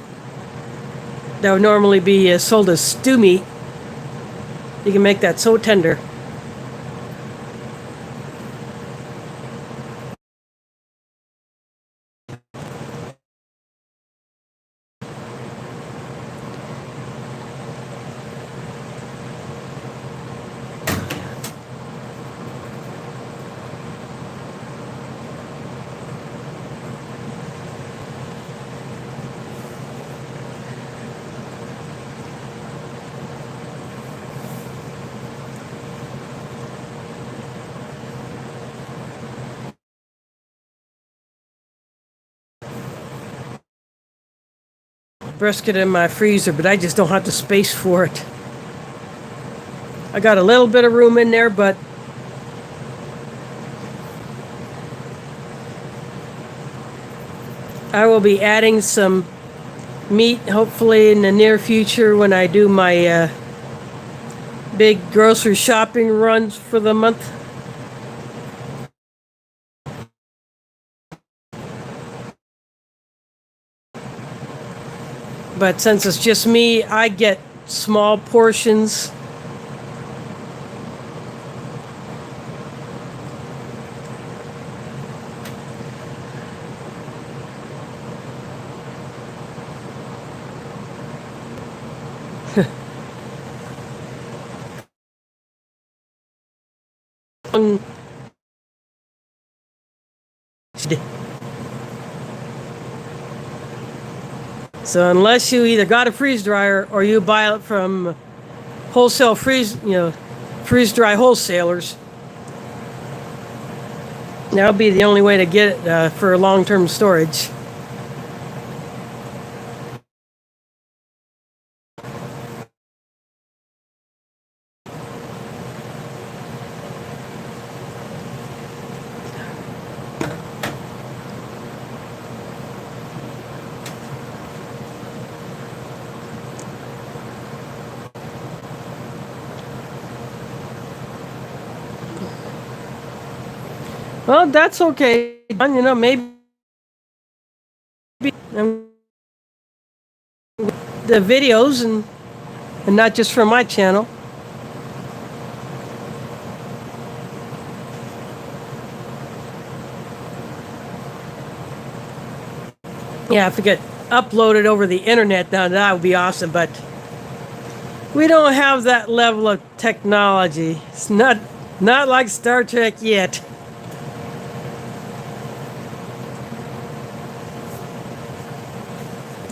that would normally be sold as stew meat, you can make that so tender. Brisket in my freezer, but I just don't have the space for it. I got a little bit of room in there, but I will be adding some meat hopefully in the near future when I do my big grocery shopping runs for the month. But since it's just me, I get small portions. So unless you either got a freeze dryer or you buy it from wholesale freeze dry wholesalers, that would be the only way to get it for long-term storage. Well, that's okay. Maybe the videos and not just from my channel. Yeah, if it get uploaded over the internet, now that would be awesome, but we don't have that level of technology. It's not like Star Trek yet.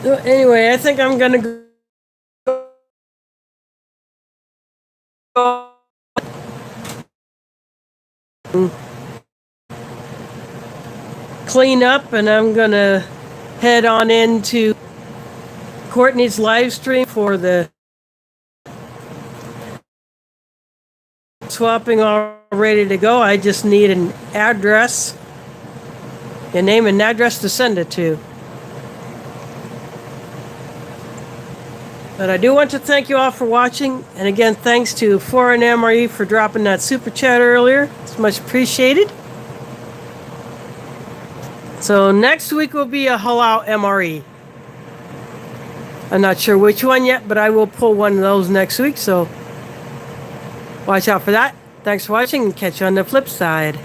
So anyway, I think I'm gonna go clean up, and I'm gonna head on into Courtney's live stream for the swapping, all ready to go. I just need an address, a name and address to send it to. But I do want to thank you all for watching, and again, thanks to Foreign MRE for dropping that super chat earlier. It's much appreciated. So next week will be a halal MRE. I'm not sure which one yet, but I will pull one of those next week, so watch out for that. Thanks for watching, and catch you on the flip side.